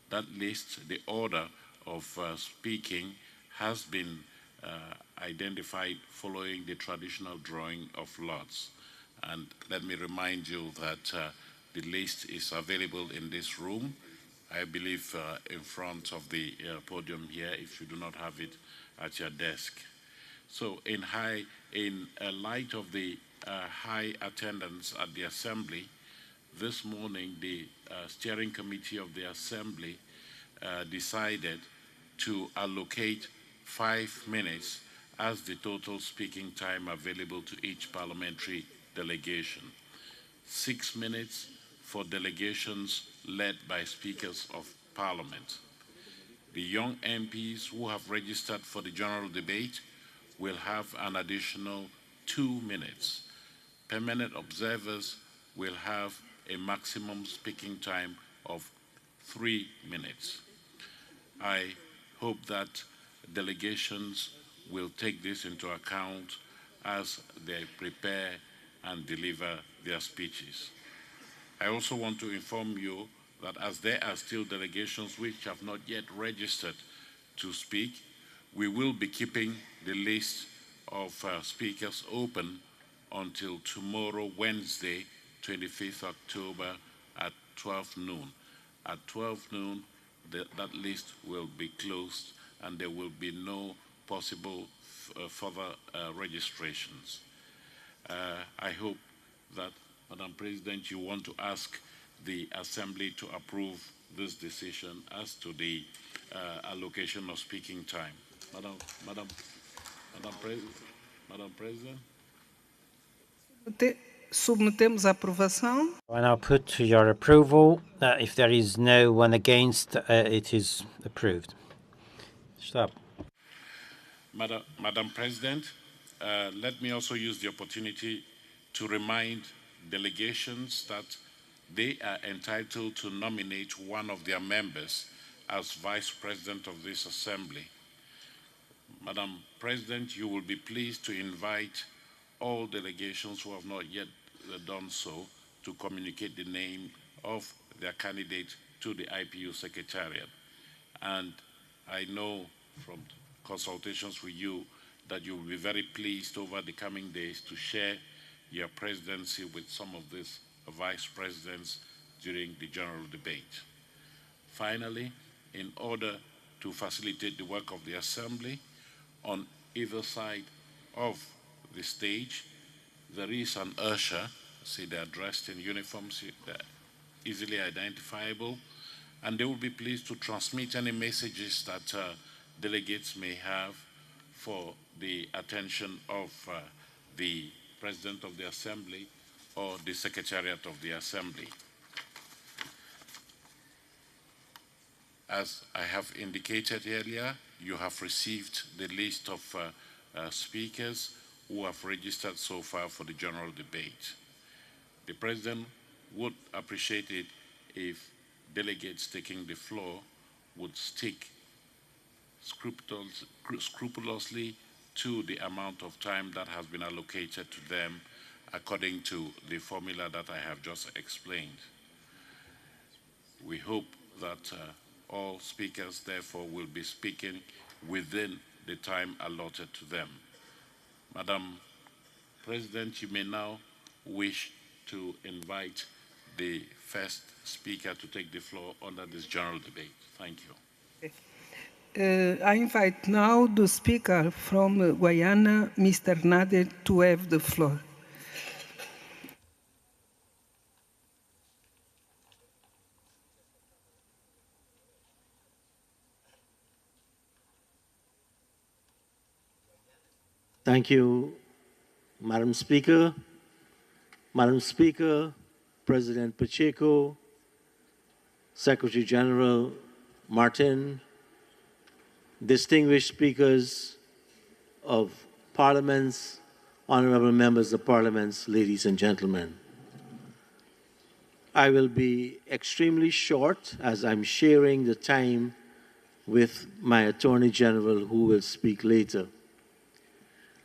That list, the order of speaking, has been identified following the traditional drawing of lots. And let me remind you that the list is available in this room, I believe in front of the podium here, if you do not have it at your desk. So in light of the high attendance at the Assembly, this morning the steering committee of the Assembly decided to allocate 5 minutes as the total speaking time available to each parliamentary delegation. 6 minutes for delegations led by speakers of parliament. The young MPs who have registered for the general debate will have an additional 2 minutes. Permanent observers will have a maximum speaking time of 3 minutes. I hope that delegations will take this into account as they prepare and deliver their speeches. I also want to inform you that as there are still delegations which have not yet registered to speak, we will be keeping the list of speakers open until tomorrow, Wednesday, 25th October at 12 noon. At 12 noon, that list will be closed and there will be no possible further registrations. I hope that, Madam President, you want to ask the Assembly to approve this decision as to the allocation of speaking time. Madam President? Submetemos à aprovação. I now put to your approval. If there is no one against, it is approved. Stop. Madam President, let me also use the opportunity to remind delegations that they are entitled to nominate one of their members as Vice President of this Assembly. Madam President, you will be pleased to invite all delegations who have not yet done so to communicate the name of their candidate to the IPU Secretariat. And I know from consultations with you that you will be very pleased over the coming days to share your presidency with some of these vice presidents during the general debate. Finally, in order to facilitate the work of the Assembly, on either side of the stage, there is an usher. See, they are dressed in uniforms, easily identifiable, and they will be pleased to transmit any messages that delegates may have for the attention of the President of the Assembly or the Secretariat of the Assembly. As I have indicated earlier, you have received the list of speakers who have registered so far for the general debate. The President would appreciate it if delegates taking the floor would stick scrupulously to the amount of time that has been allocated to them according to the formula that I have just explained. We hope that all speakers, therefore, will be speaking within the time allotted to them. Madam President, you may now wish to invite the first speaker to take the floor under this general debate. Thank you. I invite now the speaker from Guyana, Mr. Nader, to have the floor. Thank you, Madam Speaker. Madam Speaker, President Pacheco, Secretary General Martin, distinguished speakers of parliaments, honorable members of parliaments, ladies and gentlemen. I will be extremely short as I'm sharing the time with my Attorney General who will speak later.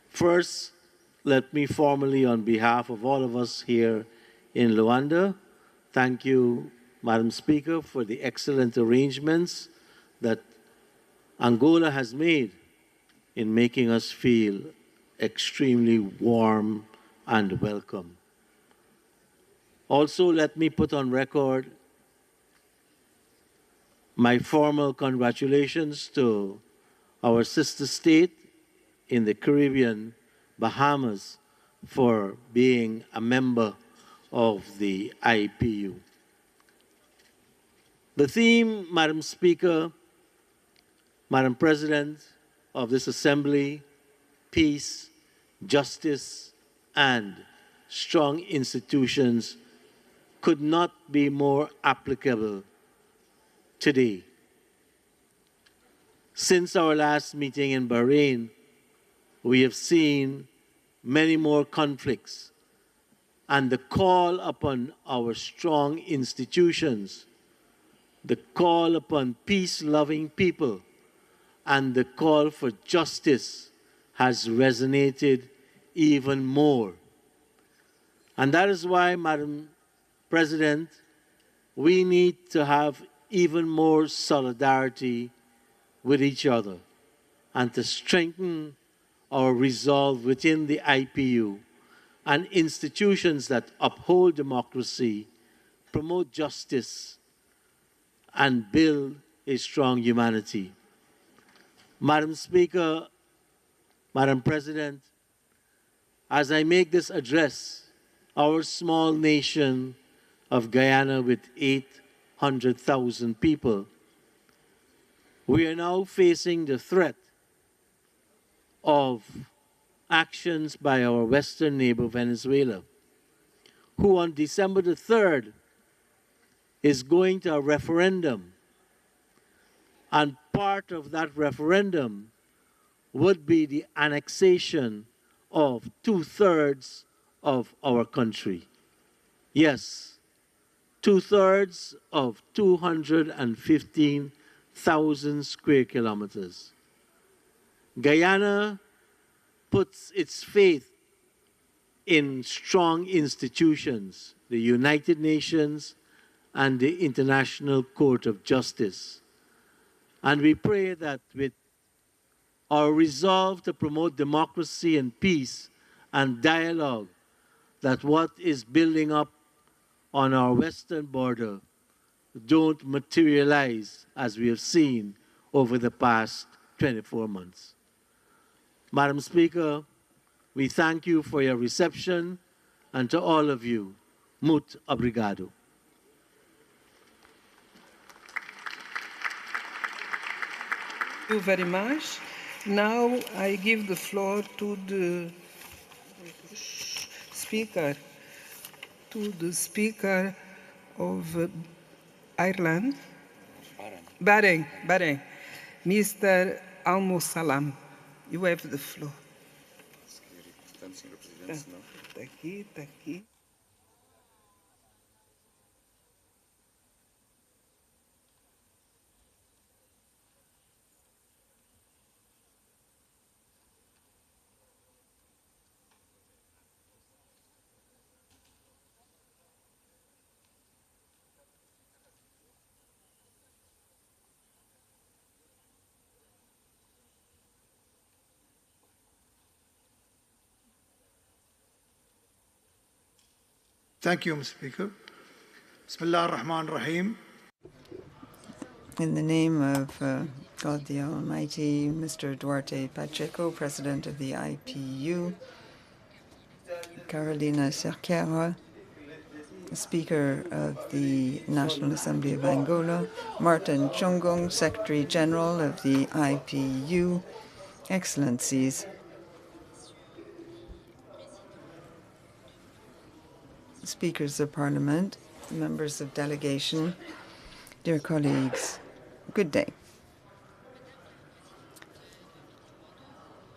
First, let me formally, on behalf of all of us here in Luanda, thank you, Madam Speaker, for the excellent arrangements that Angola has made in making us feel extremely warm and welcome. Also, let me put on record my formal congratulations to our sister state in the Caribbean, Bahamas, for being a member of the IPU. The theme, Madam Speaker, Madam President of this Assembly, peace, justice, and strong institutions could not be more applicable today. Since our last meeting in Bahrain, we have seen many more conflicts, and the call upon our strong institutions, the call upon peace-loving people, and the call for justice has resonated even more. And that is why, Madam President, we need to have even more solidarity with each other and to strengthen our resolve within the IPU and institutions that uphold democracy, promote justice, and build a strong humanity. Madam Speaker, Madam President, as I make this address, our small nation of Guyana with 800,000 people, we are now facing the threat of actions by our western neighbor Venezuela, who on December the 3rd is going to a referendum, and part of that referendum would be the annexation of 2/3 of our country. Yes, 2/3 of 215,000 square kilometers. Guyana puts its faith in strong institutions, the United Nations and the International Court of Justice. And we pray that with our resolve to promote democracy and peace and dialogue, that what is building up on our western border don't materialize as we have seen over the past 24 months. Madam Speaker, we thank you for your reception, and to all of you, muito obrigado. Thank you very much. Now I give the floor to the Speaker of Ireland, Bahrain, Mr. Al-Musalam. You have the floor. Está aqui. Thank you, Mr. Speaker. Bismillah ar-Rahman ar-Rahim. In the name of God the Almighty, Mr. Duarte Pacheco, President of the IPU, Carolina Cerqueira, Speaker of the National Assembly of Angola, Martin Chungong, Secretary General of the IPU, Excellencies, Speakers of Parliament, members of delegation, dear colleagues, good day.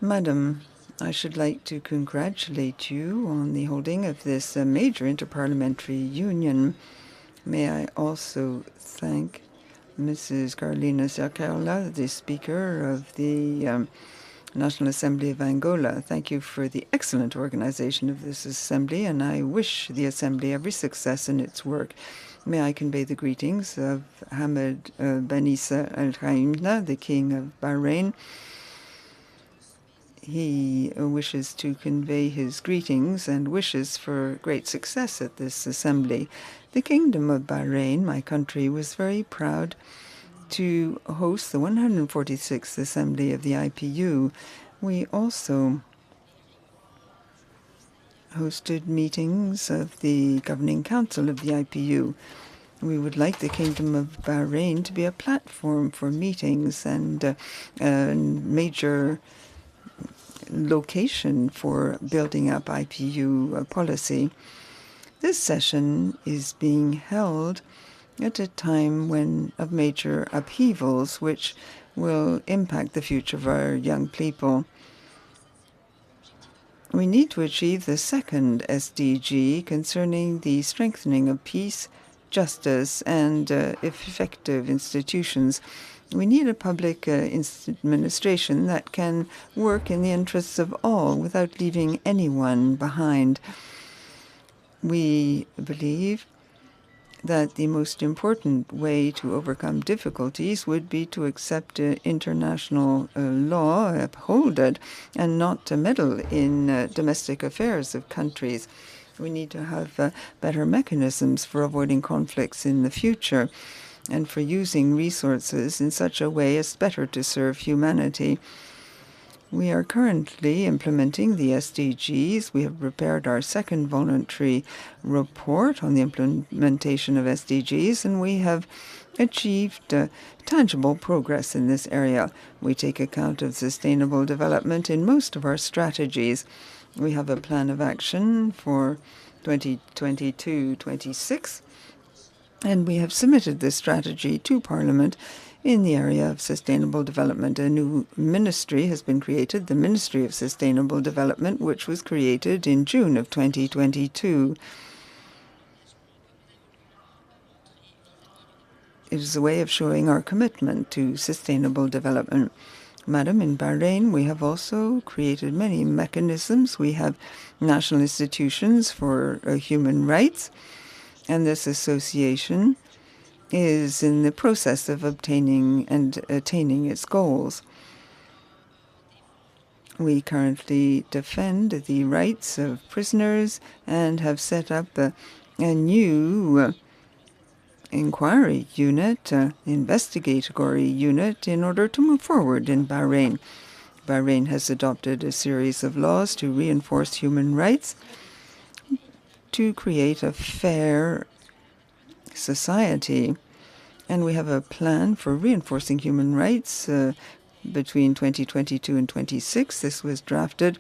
Madam, I should like to congratulate you on the holding of this major inter-parliamentary union. May I also thank Mrs. Carolina Cerqueira, the Speaker of the National Assembly of Angola. Thank you for the excellent organization of this assembly, and I wish the assembly every success in its work. May I convey the greetings of Hamad Ben Isa Al Khaimna, the King of Bahrain. He wishes to convey his greetings and wishes for great success at this assembly. The Kingdom of Bahrain, my country, was very proud to host the 146th Assembly of the IPU. We also hosted meetings of the Governing Council of the IPU. We would like the Kingdom of Bahrain to be a platform for meetings and a major location for building up IPU policy. This session is being held at a time of major upheavals which will impact the future of our young people. We need to achieve the second SDG concerning the strengthening of peace, justice, and effective institutions. We need a public administration that can work in the interests of all without leaving anyone behind. We believe that the most important way to overcome difficulties would be to accept international law, uphold it, and not to meddle in domestic affairs of countries. We need to have better mechanisms for avoiding conflicts in the future and for using resources in such a way as better to serve humanity. We are currently implementing the SDGs. We have prepared our second voluntary report on the implementation of SDGs, and we have achieved tangible progress in this area. We take account of sustainable development in most of our strategies. We have a plan of action for 2022-26, and we have submitted this strategy to Parliament in the area of sustainable development. A new ministry has been created, the Ministry of Sustainable Development, which was created in June of 2022. It is a way of showing our commitment to sustainable development. Madam, in Bahrain, we have also created many mechanisms. We have national institutions for human rights, and this association is in the process of obtaining and attaining its goals. We currently defend the rights of prisoners and have set up a new inquiry unit, investigatory unit, in order to move forward in Bahrain. Bahrain has adopted a series of laws to reinforce human rights, to create a fair society. And we have a plan for reinforcing human rights between 2022 and 26. This was drafted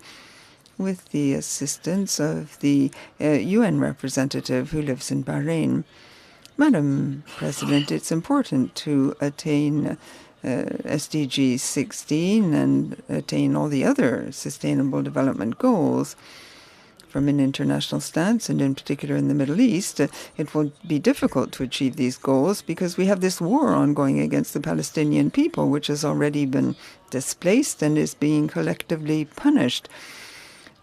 with the assistance of the UN representative who lives in Bahrain. Madam President, it's important to attain SDG 16 and attain all the other sustainable development goals. From an international stance, and in particular in the Middle East, it will be difficult to achieve these goals because we have this war ongoing against the Palestinian people, which has already been displaced and is being collectively punished.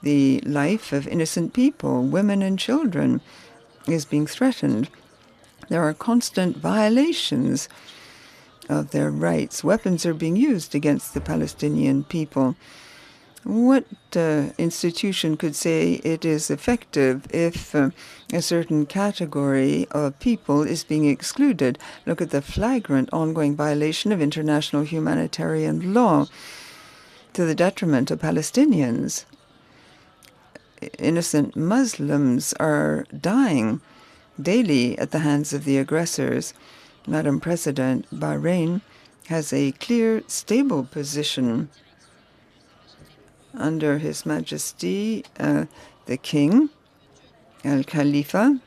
The life of innocent people, women and children, is being threatened. There are constant violations of their rights. Weapons are being used against the Palestinian people. What institution could say it is effective if a certain category of people is being excluded? Look at the flagrant ongoing violation of international humanitarian law to the detriment of Palestinians. Innocent Muslims are dying daily at the hands of the aggressors. Madam President, Bahrain has a clear, stable position under His Majesty the King, Al Khalifa,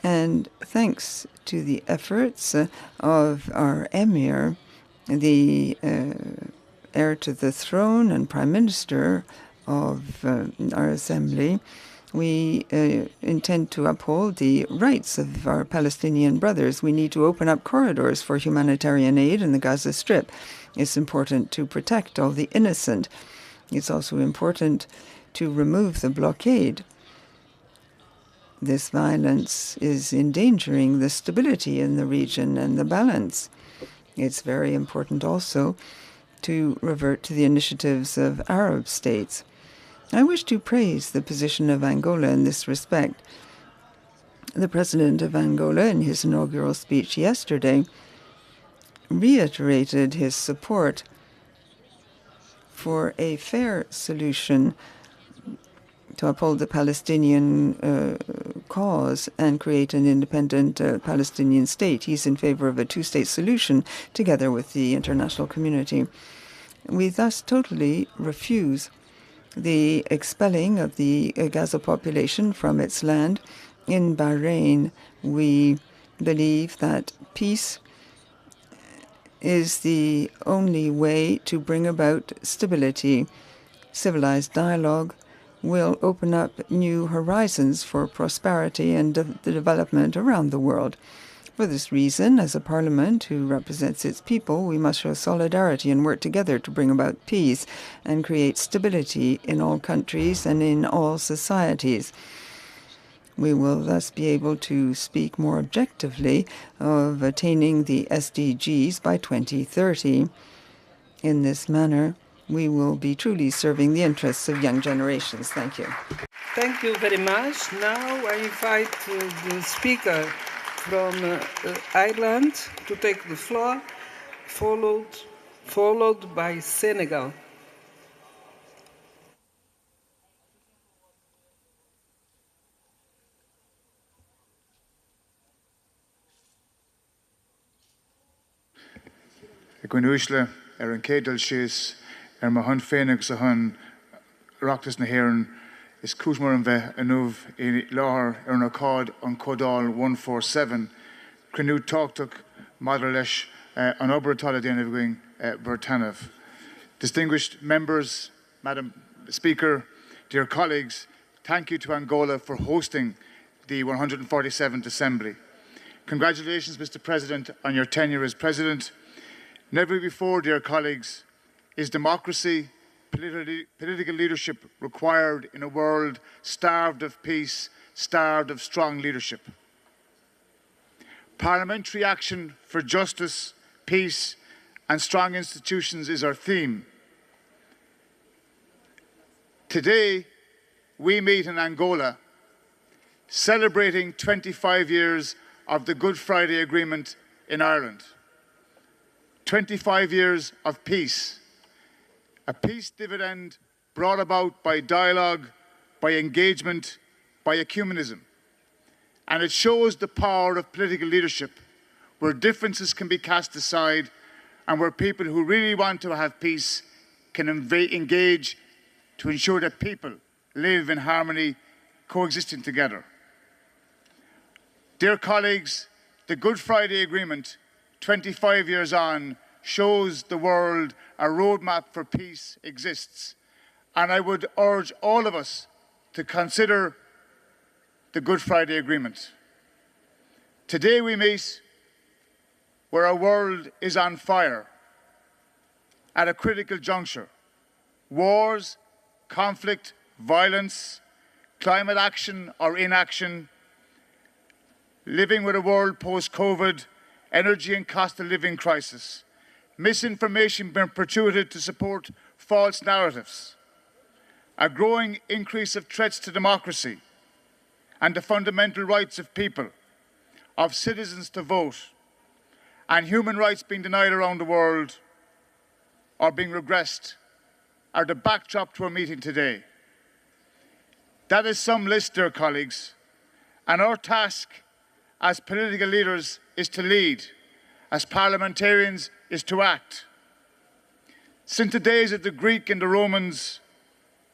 and thanks to the efforts of our Emir, the heir to the throne and Prime Minister of our Assembly, we intend to uphold the rights of our Palestinian brothers. We need to open up corridors for humanitarian aid in the Gaza Strip. It's important to protect all the innocent. It's also important to remove the blockade. This violence is endangering the stability in the region and the balance. It's very important also to revert to the initiatives of Arab states. I wish to praise the position of Angola in this respect. The President of Angola, in his inaugural speech yesterday, reiterated his support for a fair solution to uphold the Palestinian cause and create an independent Palestinian state. He's in favor of a two-state solution together with the international community. We thus totally refuse the expelling of the Gaza population from its land. In Bahrain, we believe that peace is the only way to bring about stability. Civilized dialogue will open up new horizons for prosperity and the development around the world. For this reason, as a parliament who represents its people, we must show solidarity and work together to bring about peace and create stability in all countries and in all societies. We will thus be able to speak more objectively of attaining the SDGs by 2030. In this manner, we will be truly serving the interests of young generations. Thank you. Thank you very much. Now I invite the speaker from Ireland to take the floor, followed by Senegal. Gwynuisle an cédal síos ma hun féinnig sa hun reachtas na hÉireann is cúismór an bheith anmh I láthair na cád an Códáil 147 cruinniú tábhachtach maidir leis an obair atá déanamh going Bertanamh. Distinguished members, Madam Speaker, dear colleagues, thank you to Angola for hosting the 147th Assembly. Congratulations, Mr. President, on your tenure as President. Never before, dear colleagues, is democracy, political leadership required in a world starved of peace, starved of strong leadership. Parliamentary action for justice, peace and strong institutions is our theme. Today, we meet in Angola, celebrating 25 years of the Good Friday Agreement in Ireland. 25 years of peace, a peace dividend brought about by dialogue, by engagement, by ecumenism. And it shows the power of political leadership, where differences can be cast aside and where people who really want to have peace can engage to ensure that people live in harmony, coexisting together. Dear colleagues, the Good Friday Agreement 25 years on, shows the world a roadmap for peace exists. And I would urge all of us to consider the Good Friday Agreement. Today we meet where our world is on fire at a critical juncture. Wars, conflict, violence, climate action or inaction, living with a world post-COVID, energy and cost of living crisis, misinformation being perpetuated to support false narratives, a growing increase of threats to democracy and the fundamental rights of people, of citizens to vote, and human rights being denied around the world or being regressed are the backdrop to our meeting today. That is some list, dear colleagues, and our task as political leaders is to lead, as parliamentarians is to act. Since the days of the Greek and the Romans,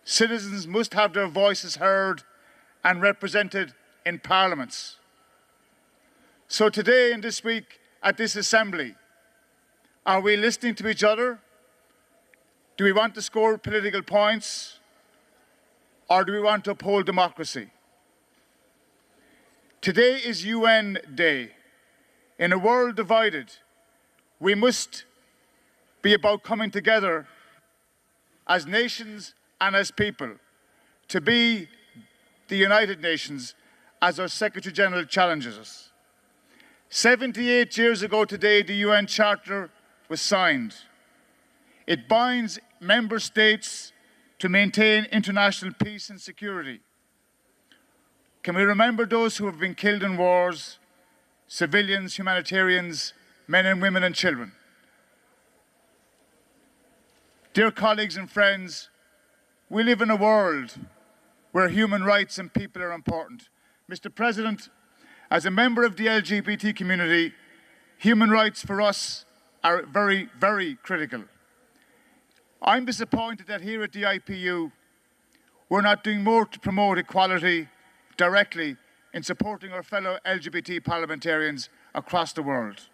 citizens must have their voices heard and represented in parliaments. So today and this week at this assembly, are we listening to each other? Do we want to score political points? Or do we want to uphold democracy? Today is UN Day. In a world divided, we must be about coming together as nations and as people to be the United Nations as our Secretary General challenges us. 78 years ago today, the UN Charter was signed. It binds member states to maintain international peace and security. Can we remember those who have been killed in wars, civilians, humanitarians, men and women and children? Dear colleagues and friends, we live in a world where human rights and people are important. Mr. President, as a member of the LGBT community, human rights for us are very, very critical. I'm disappointed that here at the IPU, we're not doing more to promote equality directly in supporting our fellow LGBT parliamentarians across the world.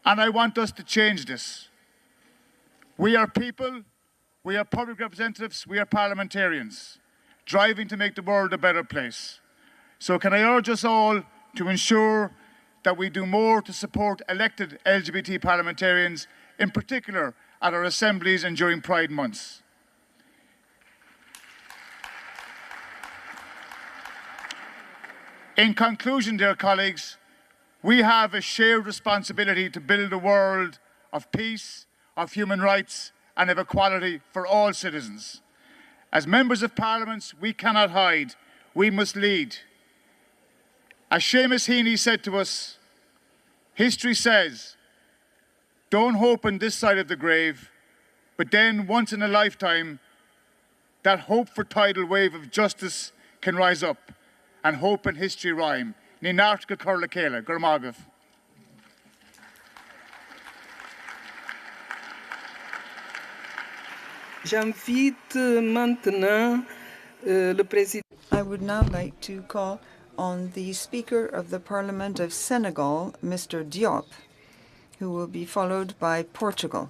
And I want us to change this. We are people, we are public representatives, we are parliamentarians, driving to make the world a better place. So can I urge us all to ensure that we do more to support elected LGBT parliamentarians, in particular at our assemblies and during Pride months. In conclusion, dear colleagues, we have a shared responsibility to build a world of peace, of human rights and of equality for all citizens. As members of Parliament, we cannot hide, we must lead. As Seamus Heaney said to us, history says, don't hope on this side of the grave, but then once in a lifetime, that hope for tidal wave of justice can rise up, and hope and history rhyme. Ní nárt go cur le céile, gur mágah. J'invite maintenant le président. I would now like to call on the Speaker of the Parliament of Senegal, Mr. Diop, who will be followed by Portugal.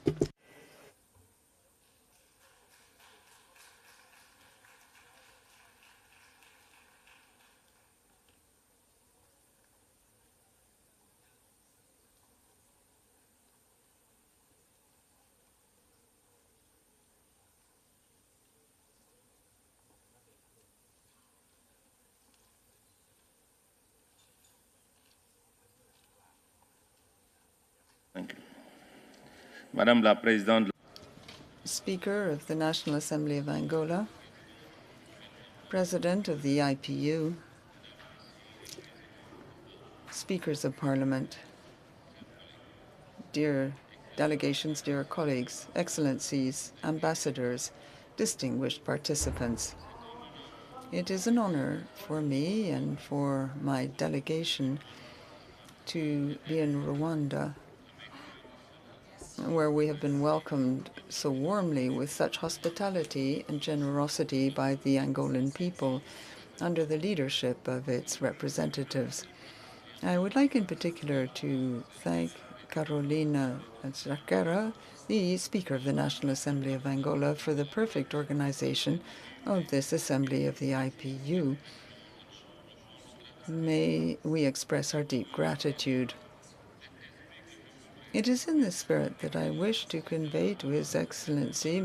Thank you. Madame la Présidente. Speaker of the National Assembly of Angola, President of the IPU, Speakers of Parliament, dear delegations, dear colleagues, excellencies, ambassadors, distinguished participants. It is an honor for me and for my delegation to be in Rwanda, where we have been welcomed so warmly with such hospitality and generosity by the Angolan people under the leadership of its representatives. I would like in particular to thank Carolina Cerqueira, the Speaker of the National Assembly of Angola, for the perfect organization of this Assembly of the IPU. May we express our deep gratitude. It is in this spirit that I wish to convey to His Excellency,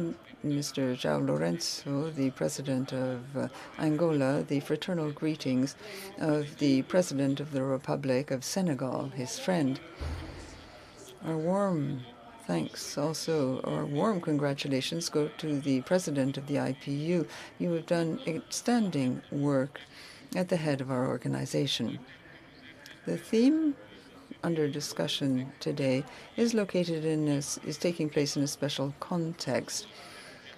Mr. João Lourenço, the President of Angola, the fraternal greetings of the President of the Republic of Senegal, his friend. Our warm thanks also, or warm congratulations go to the President of the IPU. You have done outstanding work at the head of our organization. The theme under discussion today is taking place in a special context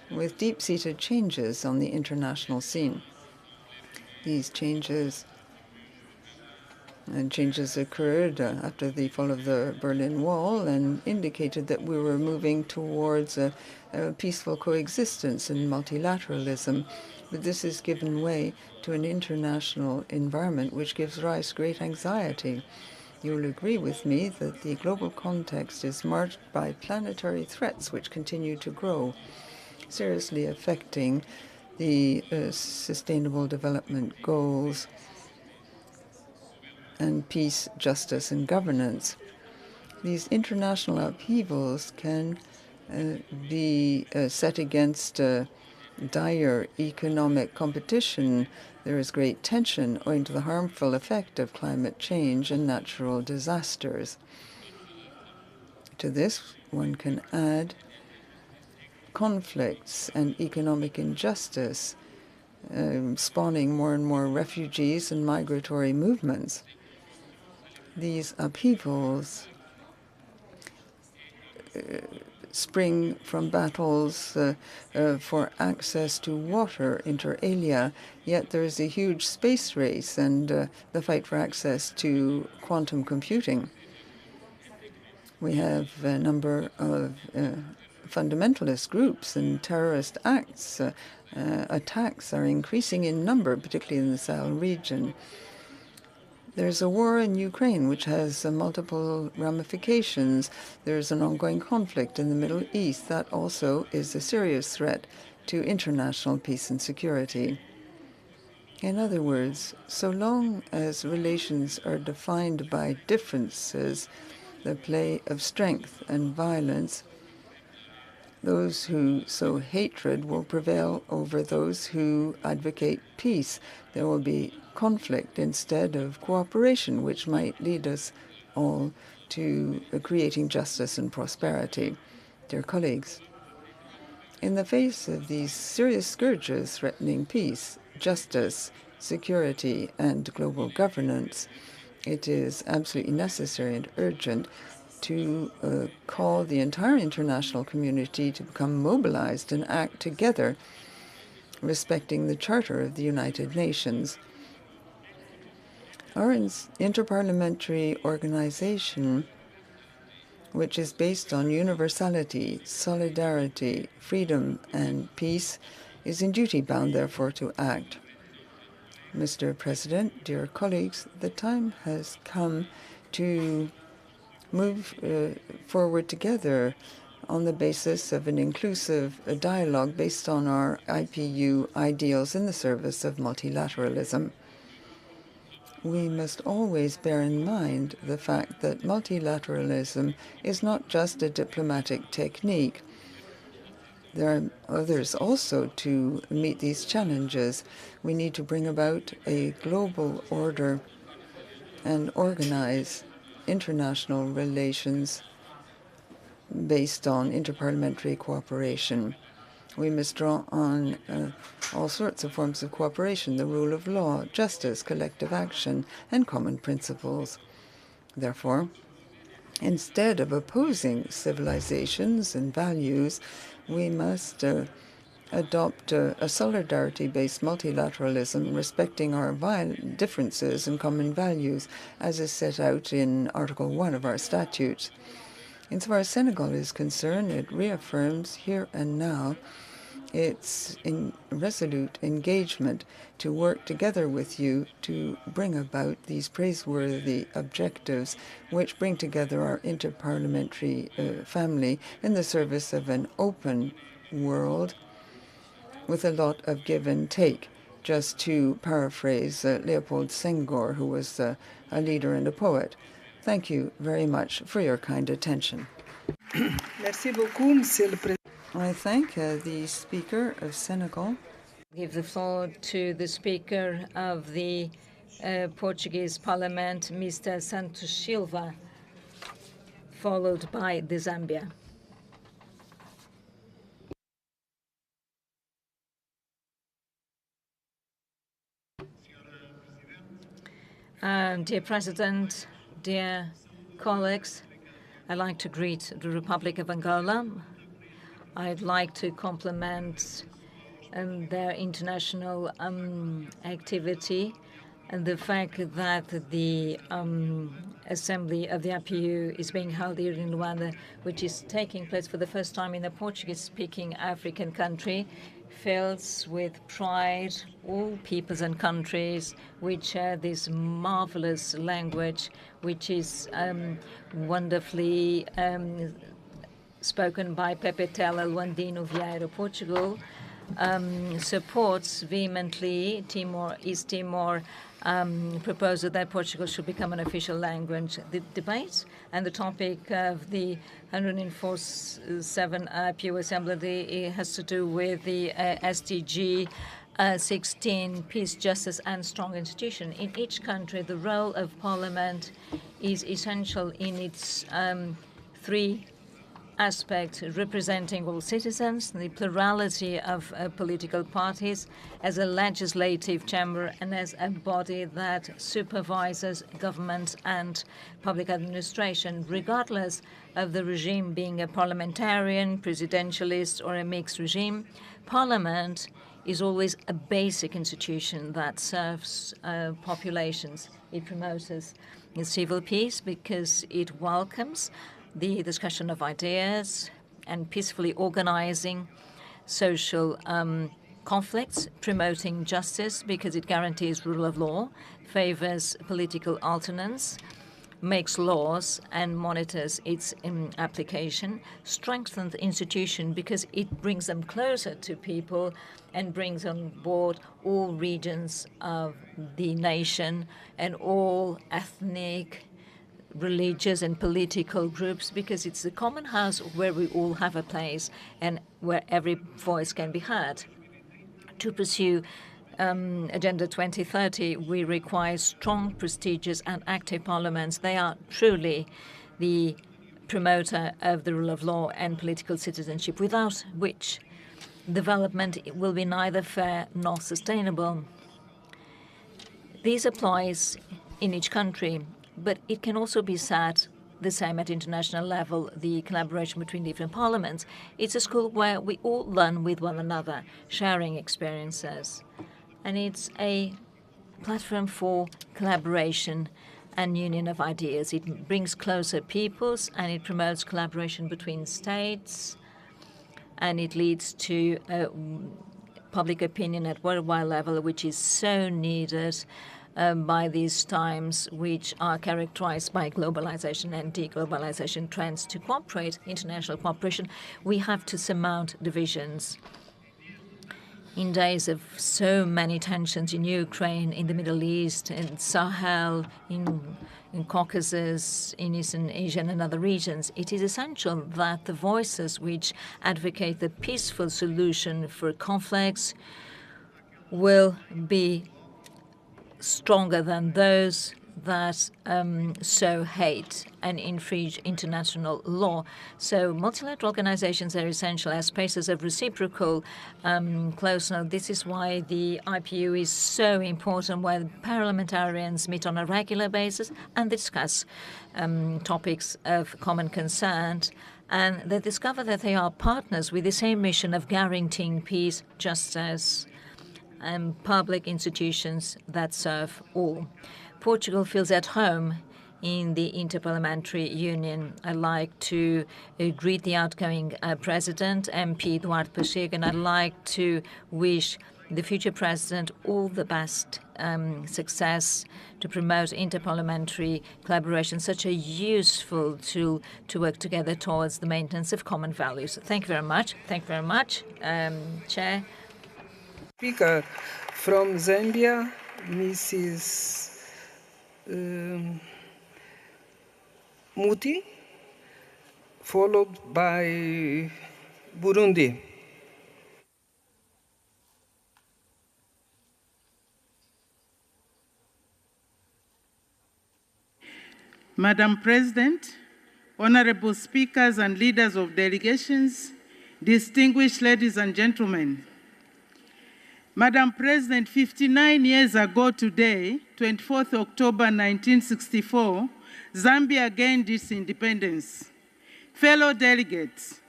with deep-seated changes on the international scene. These changes occurred after the fall of the Berlin Wall and indicated that we were moving towards a peaceful coexistence and multilateralism. But this has given way to an international environment which gives rise to great anxiety. You'll agree with me that the global context is marked by planetary threats which continue to grow, seriously affecting the Sustainable Development Goals and peace, justice, and governance. These international upheavals can be set against dire economic competition. There is great tension owing to the harmful effect of climate change and natural disasters. To this, one can add conflicts and economic injustice, spawning more and more refugees and migratory movements. These upheavals spring from battles for access to water inter alia, yet there is a huge space race and the fight for access to quantum computing. We have a number of fundamentalist groups and terrorist acts. Attacks are increasing in number, particularly in the Sahel region. There's a war in Ukraine which has multiple ramifications. There's an ongoing conflict in the Middle East that also is a serious threat to international peace and security. In other words, so long as relations are defined by differences, the play of strength and violence, those who sow hatred will prevail over those who advocate peace. There will be conflict instead of cooperation, which might lead us all to creating justice and prosperity. Dear colleagues, in the face of these serious scourges threatening peace, justice, security, and global governance, it is absolutely necessary and urgent to call the entire international community to become mobilized and act together, respecting the Charter of the United Nations. Our Inter-Parliamentary organization, which is based on universality, solidarity, freedom, and peace, is in duty bound, therefore, to act. Mr. President, dear colleagues, the time has come to move forward together on the basis of an inclusive dialogue based on our IPU ideals in the service of multilateralism. We must always bear in mind the fact that multilateralism is not just a diplomatic technique. There are others also to meet these challenges. We need to bring about a global order and organize international relations based on interparliamentary cooperation. We must draw on all sorts of forms of cooperation, the rule of law, justice, collective action, and common principles. Therefore, instead of opposing civilizations and values, we must adopt a solidarity-based multilateralism, respecting our differences and common values, as is set out in Article 1 of our statutes. Insofar as Senegal is concerned, it reaffirms here and now its resolute engagement to work together with you to bring about these praiseworthy objectives which bring together our interparliamentary family in the service of an open world with a lot of give and take, just to paraphrase Leopold Senghor, who was a leader and a poet. Thank you very much for your kind attention. Merci beaucoup, Monsieur le Président. I thank the Speaker of Senegal. Give the floor to the Speaker of the Portuguese Parliament, Mr. Santos Silva, followed by the Zambia. Dear President, dear colleagues, I'd like to greet the Republic of Angola. I'd like to compliment their international activity and the fact that the Assembly of the IPU is being held here in Luanda, which is taking place for the first time in a Portuguese-speaking African country, fills with pride all peoples and countries which share this marvelous language, which is wonderfully spoken by Pepe Tela Luandino Vieira. Portugal supports vehemently East Timor proposal that Portugal should become an official language. The debate and the topic of the 147 IPU Assembly has to do with the SDG 16, peace, justice, and strong institution. In each country, the role of Parliament is essential in its three aspect, representing all citizens, the plurality of political parties, as a legislative chamber and as a body that supervises government and public administration, regardless of the regime being a parliamentarian, presidentialist, or a mixed regime. Parliament is always a basic institution that serves populations. It promotes civil peace because it welcomes the discussion of ideas and peacefully organizing social conflicts, promoting justice because it guarantees rule of law, favors political alternance, makes laws and monitors its application, strengthens the institution because it brings them closer to people and brings on board all regions of the nation and all ethnic, religious and political groups, because it's the common house where we all have a place and where every voice can be heard. To pursue Agenda 2030, we require strong, prestigious and active parliaments. They are truly the promoter of the rule of law and political citizenship, without which development will be neither fair nor sustainable. This applies in each country, but it can also be said the same at international level, the collaboration between different parliaments. It's a school where we all learn with one another, sharing experiences. And it's a platform for collaboration and union of ideas. It brings closer peoples and it promotes collaboration between states, and it leads to public opinion at worldwide level, which is so needed by these times, which are characterized by globalization and deglobalization trends. To cooperate, international cooperation, we have to surmount divisions. In days of so many tensions in Ukraine, in the Middle East, in Sahel, in Caucasus, in Eastern Asia and other regions, it is essential that the voices which advocate the peaceful solution for conflicts will be stronger than those that sow hate and infringe international law. So multilateral organizations are essential as spaces of reciprocal closeness. This is why the IPU is so important, where parliamentarians meet on a regular basis and discuss topics of common concern. And they discover that they are partners with the same mission of guaranteeing peace, justice, and public institutions that serve all. Portugal feels at home in the Inter-Parliamentary Union. I'd like to greet the outgoing President, MP Eduardo Pacheco, and I'd like to wish the future President all the best success to promote inter-parliamentary collaboration, such a useful tool to work together towards the maintenance of common values. Thank you very much. Thank you very much, Chair. Speaker from Zambia, Mrs. Muti, followed by Burundi. Madam President, honorable speakers and leaders of delegations, distinguished ladies and gentlemen. Madam President, 59 years ago today, 24th October 1964, Zambia gained its independence. Fellow delegates,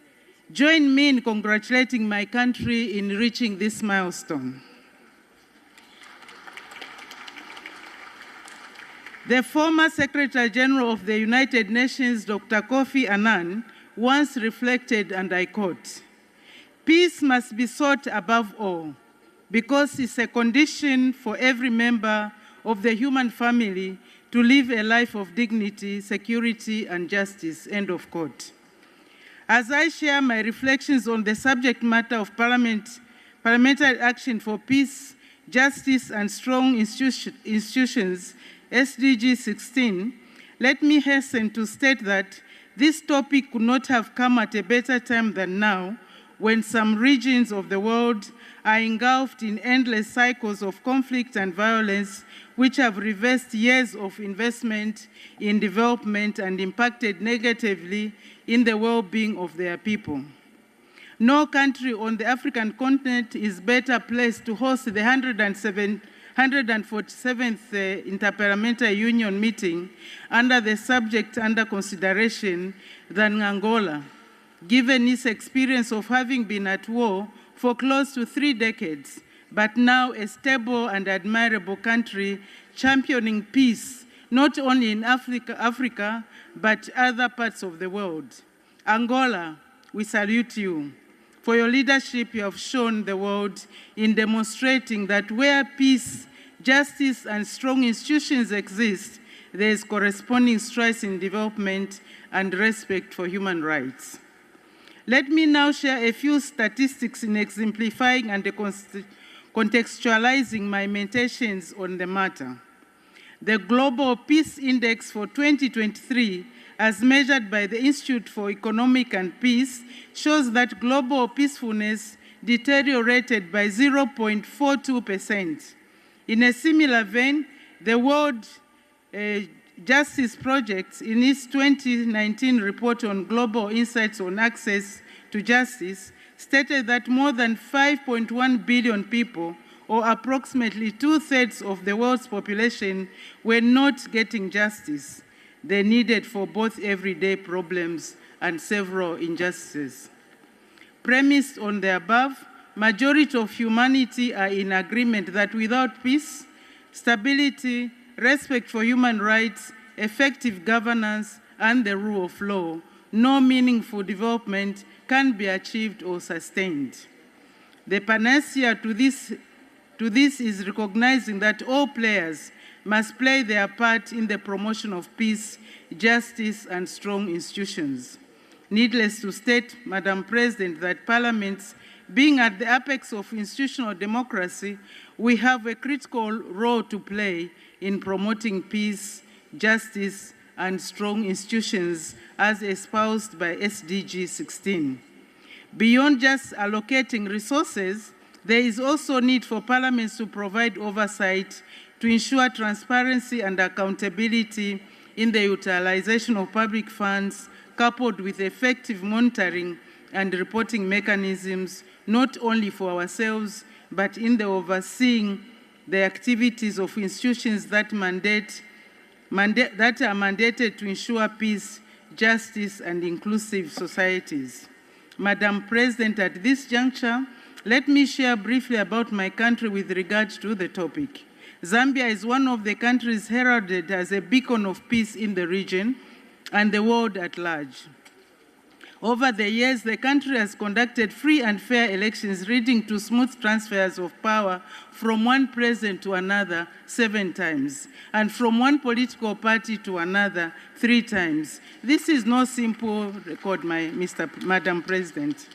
join me in congratulating my country in reaching this milestone. The former Secretary General of the United Nations, Dr. Kofi Annan, once reflected, and I quote, "Peace must be sought above all, because it's a condition for every member of the human family to live a life of dignity, security, and justice," end of quote. As I share my reflections on the subject matter of parliamentary action for peace, justice, and strong institutions, SDG 16, let me hasten to state that this topic could not have come at a better time than now, when some regions of the world are engulfed in endless cycles of conflict and violence, which have reversed years of investment in development and impacted negatively in the well-being of their people. No country on the African continent is better placed to host the 147th Inter-Parliamentary Union meeting under the subject under consideration than Angola, given its experience of having been at war for close to 3 decades, but now a stable and admirable country championing peace, not only in Africa, but other parts of the world. Angola, we salute you. For your leadership, you have shown the world in demonstrating that where peace, justice, and strong institutions exist, there is corresponding strides in development and respect for human rights. Let me now share a few statistics in exemplifying and contextualizing my meditations on the matter. The Global Peace Index for 2023, as measured by the Institute for Economic and Peace, shows that global peacefulness deteriorated by 0.42%. In a similar vein, the World Justice Project, in its 2019 report on Global Insights on Access to Justice, stated that more than 5.1 billion people, or approximately 2/3 of the world's population, were not getting justice they needed for both everyday problems and several injustices. Premised on the above, majority of humanity are in agreement that without peace, stability, respect for human rights, effective governance, and the rule of law, no meaningful development can be achieved or sustained. The panacea to this is recognizing that all players must play their part in the promotion of peace, justice, and strong institutions. Needless to state, Madam President, that parliaments, being at the apex of institutional democracy, we have a critical role to play in promoting peace, justice, and strong institutions as espoused by SDG 16. Beyond just allocating resources, there is also need for parliaments to provide oversight to ensure transparency and accountability in the utilization of public funds, coupled with effective monitoring and reporting mechanisms, not only for ourselves, but in the overseeing the activities of institutions that are mandated to ensure peace, justice, and inclusive societies. Madam President, at this juncture, let me share briefly about my country with regard to the topic. Zambia is one of the countries heralded as a beacon of peace in the region and the world at large. Over the years, the country has conducted free and fair elections, leading to smooth transfers of power from one president to another 7 times, and from one political party to another 3 times. This is no simple record, Madam President.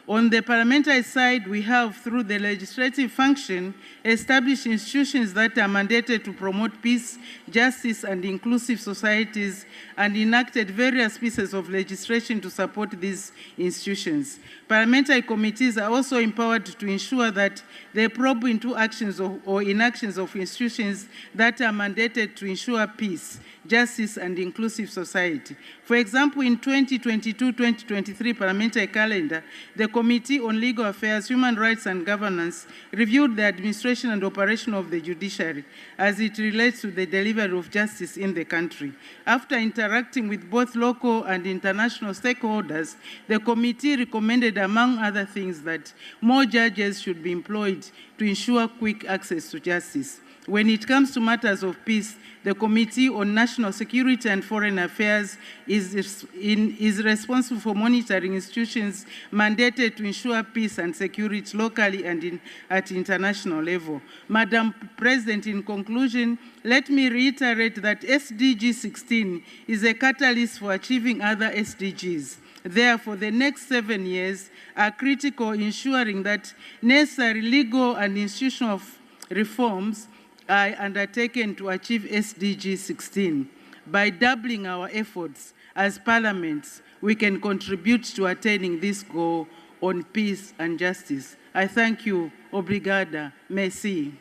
On the parliamentary side, we have, through the legislative function, established institutions that are mandated to promote peace, justice, and inclusive societies, and enacted various pieces of legislation to support these institutions. Parliamentary committees are also empowered to ensure that they probe into actions or inactions of institutions that are mandated to ensure peace, justice, and inclusive society. For example, in 2022-2023 parliamentary calendar, the Committee on Legal Affairs, Human Rights and Governance reviewed the administration and operation of the judiciary as it relates to the delivery of justice in the country. After interacting with both local and international stakeholders, the committee recommended, among other things, that more judges should be employed to ensure quick access to justice. When it comes to matters of peace, the Committee on National Security and Foreign Affairs is responsible for monitoring institutions mandated to ensure peace and security locally and at international level. Madam President, in conclusion, let me reiterate that SDG 16 is a catalyst for achieving other SDGs. Therefore, the next 7 years are critical, ensuring that necessary legal and institutional reforms are undertaken to achieve SDG 16. By doubling our efforts as parliaments, we can contribute to attaining this goal on peace and justice. I thank you. Obrigada. Merci.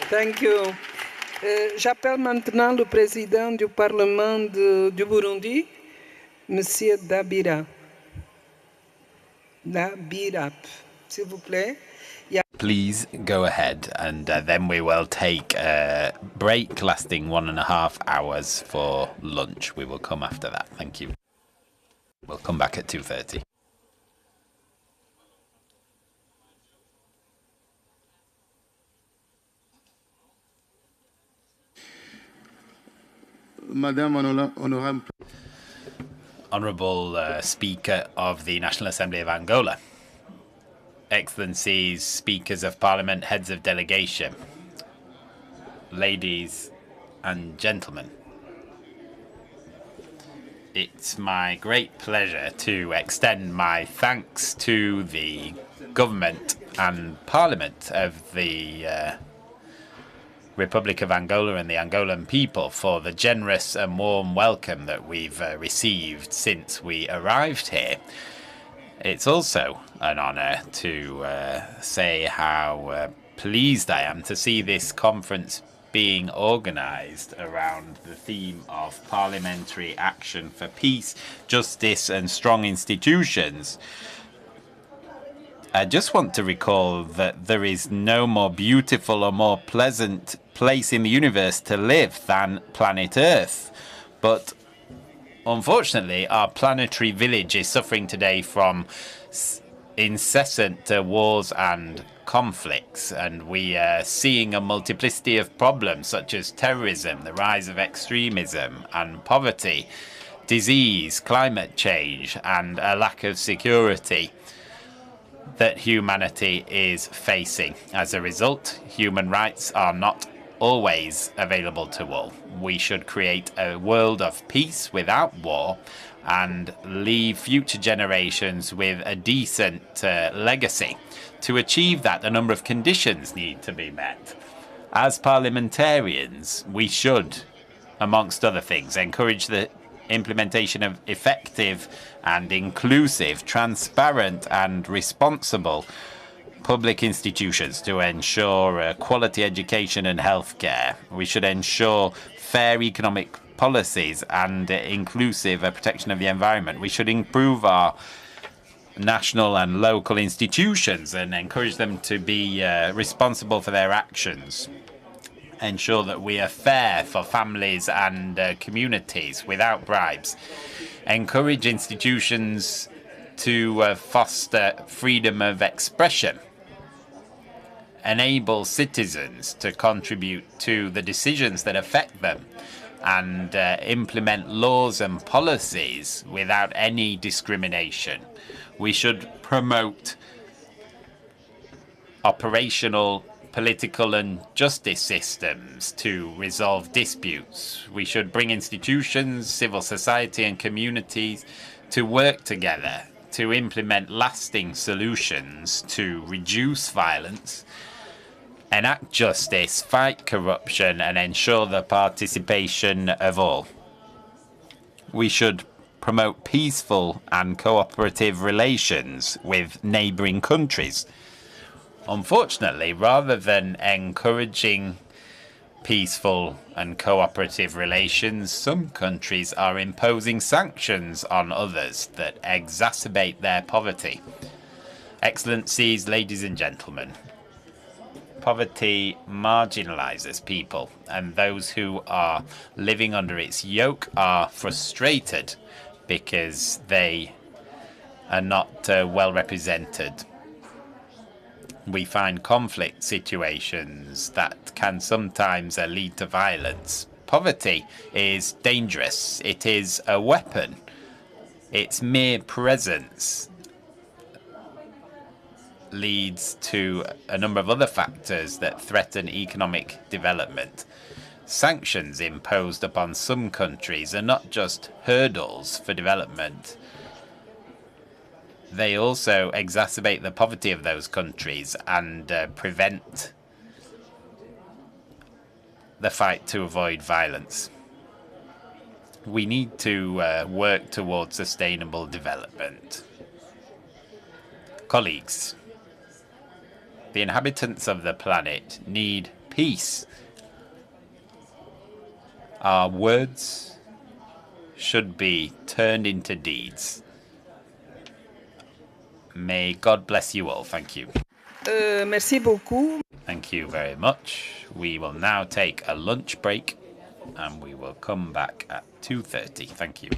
Thank you. J'appelle maintenant le président du Parlement du Burundi, Monsieur Dabira. Dabira, s'il vous plaît. Please go ahead, and then we will take a break lasting 1.5 hours for lunch. We will come after that. Thank you. We'll come back at 2:30. Honourable Speaker of the National Assembly of Angola, Excellencies, Speakers of Parliament, Heads of Delegation, ladies and gentlemen. It's my great pleasure to extend my thanks to the government and Parliament of the Republic of Angola and the Angolan people for the generous and warm welcome that we've received since we arrived here. It's also an honour to say how pleased I am to see this conference being organised around the theme of parliamentary action for peace, justice and strong institutions. I just want to recall that there is no more beautiful or more pleasant place in the universe to live than planet Earth. But unfortunately, our planetary village is suffering today from incessant wars and conflicts, and we are seeing a multiplicity of problems such as terrorism, the rise of extremism and poverty, disease, climate change, and a lack of security that humanity is facing. As a result, human rights are not always available to all. We should create a world of peace without war and leave future generations with a decent legacy. To achieve that, a number of conditions need to be met. As parliamentarians, we should, amongst other things, encourage the implementation of effective and inclusive, transparent and responsible public institutions to ensure quality education and healthcare. We should ensure fair economic policies and inclusive protection of the environment. We should improve our national and local institutions and encourage them to be responsible for their actions. Ensure that we are fair for families and communities without bribes. Encourage institutions to foster freedom of expression. Enable citizens to contribute to the decisions that affect them and implement laws and policies without any discrimination. We should promote operational, political and justice systems to resolve disputes. We should bring institutions, civil society and communities to work together to implement lasting solutions to reduce violence, enact justice, fight corruption and ensure the participation of all. We should promote peaceful and cooperative relations with neighbouring countries. Unfortunately, rather than encouraging peaceful and cooperative relations, some countries are imposing sanctions on others that exacerbate their poverty. Excellencies, ladies and gentlemen, poverty marginalizes people, and those who are living under its yoke are frustrated because they are not well represented. We find conflict situations that can sometimes lead to violence. Poverty is dangerous. It is a weapon. Its mere presence leads to a number of other factors that threaten economic development. Sanctions imposed upon some countries are not just hurdles for development. They also exacerbate the poverty of those countries and prevent the fight to avoid violence. We need to work towards sustainable development. Colleagues, the inhabitants of the planet need peace. Our words should be turned into deeds. May God bless you all. Thank you. Merci beaucoup. Thank you very much. We will now take a lunch break and we will come back at 2:30. Thank you.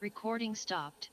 Recording stopped.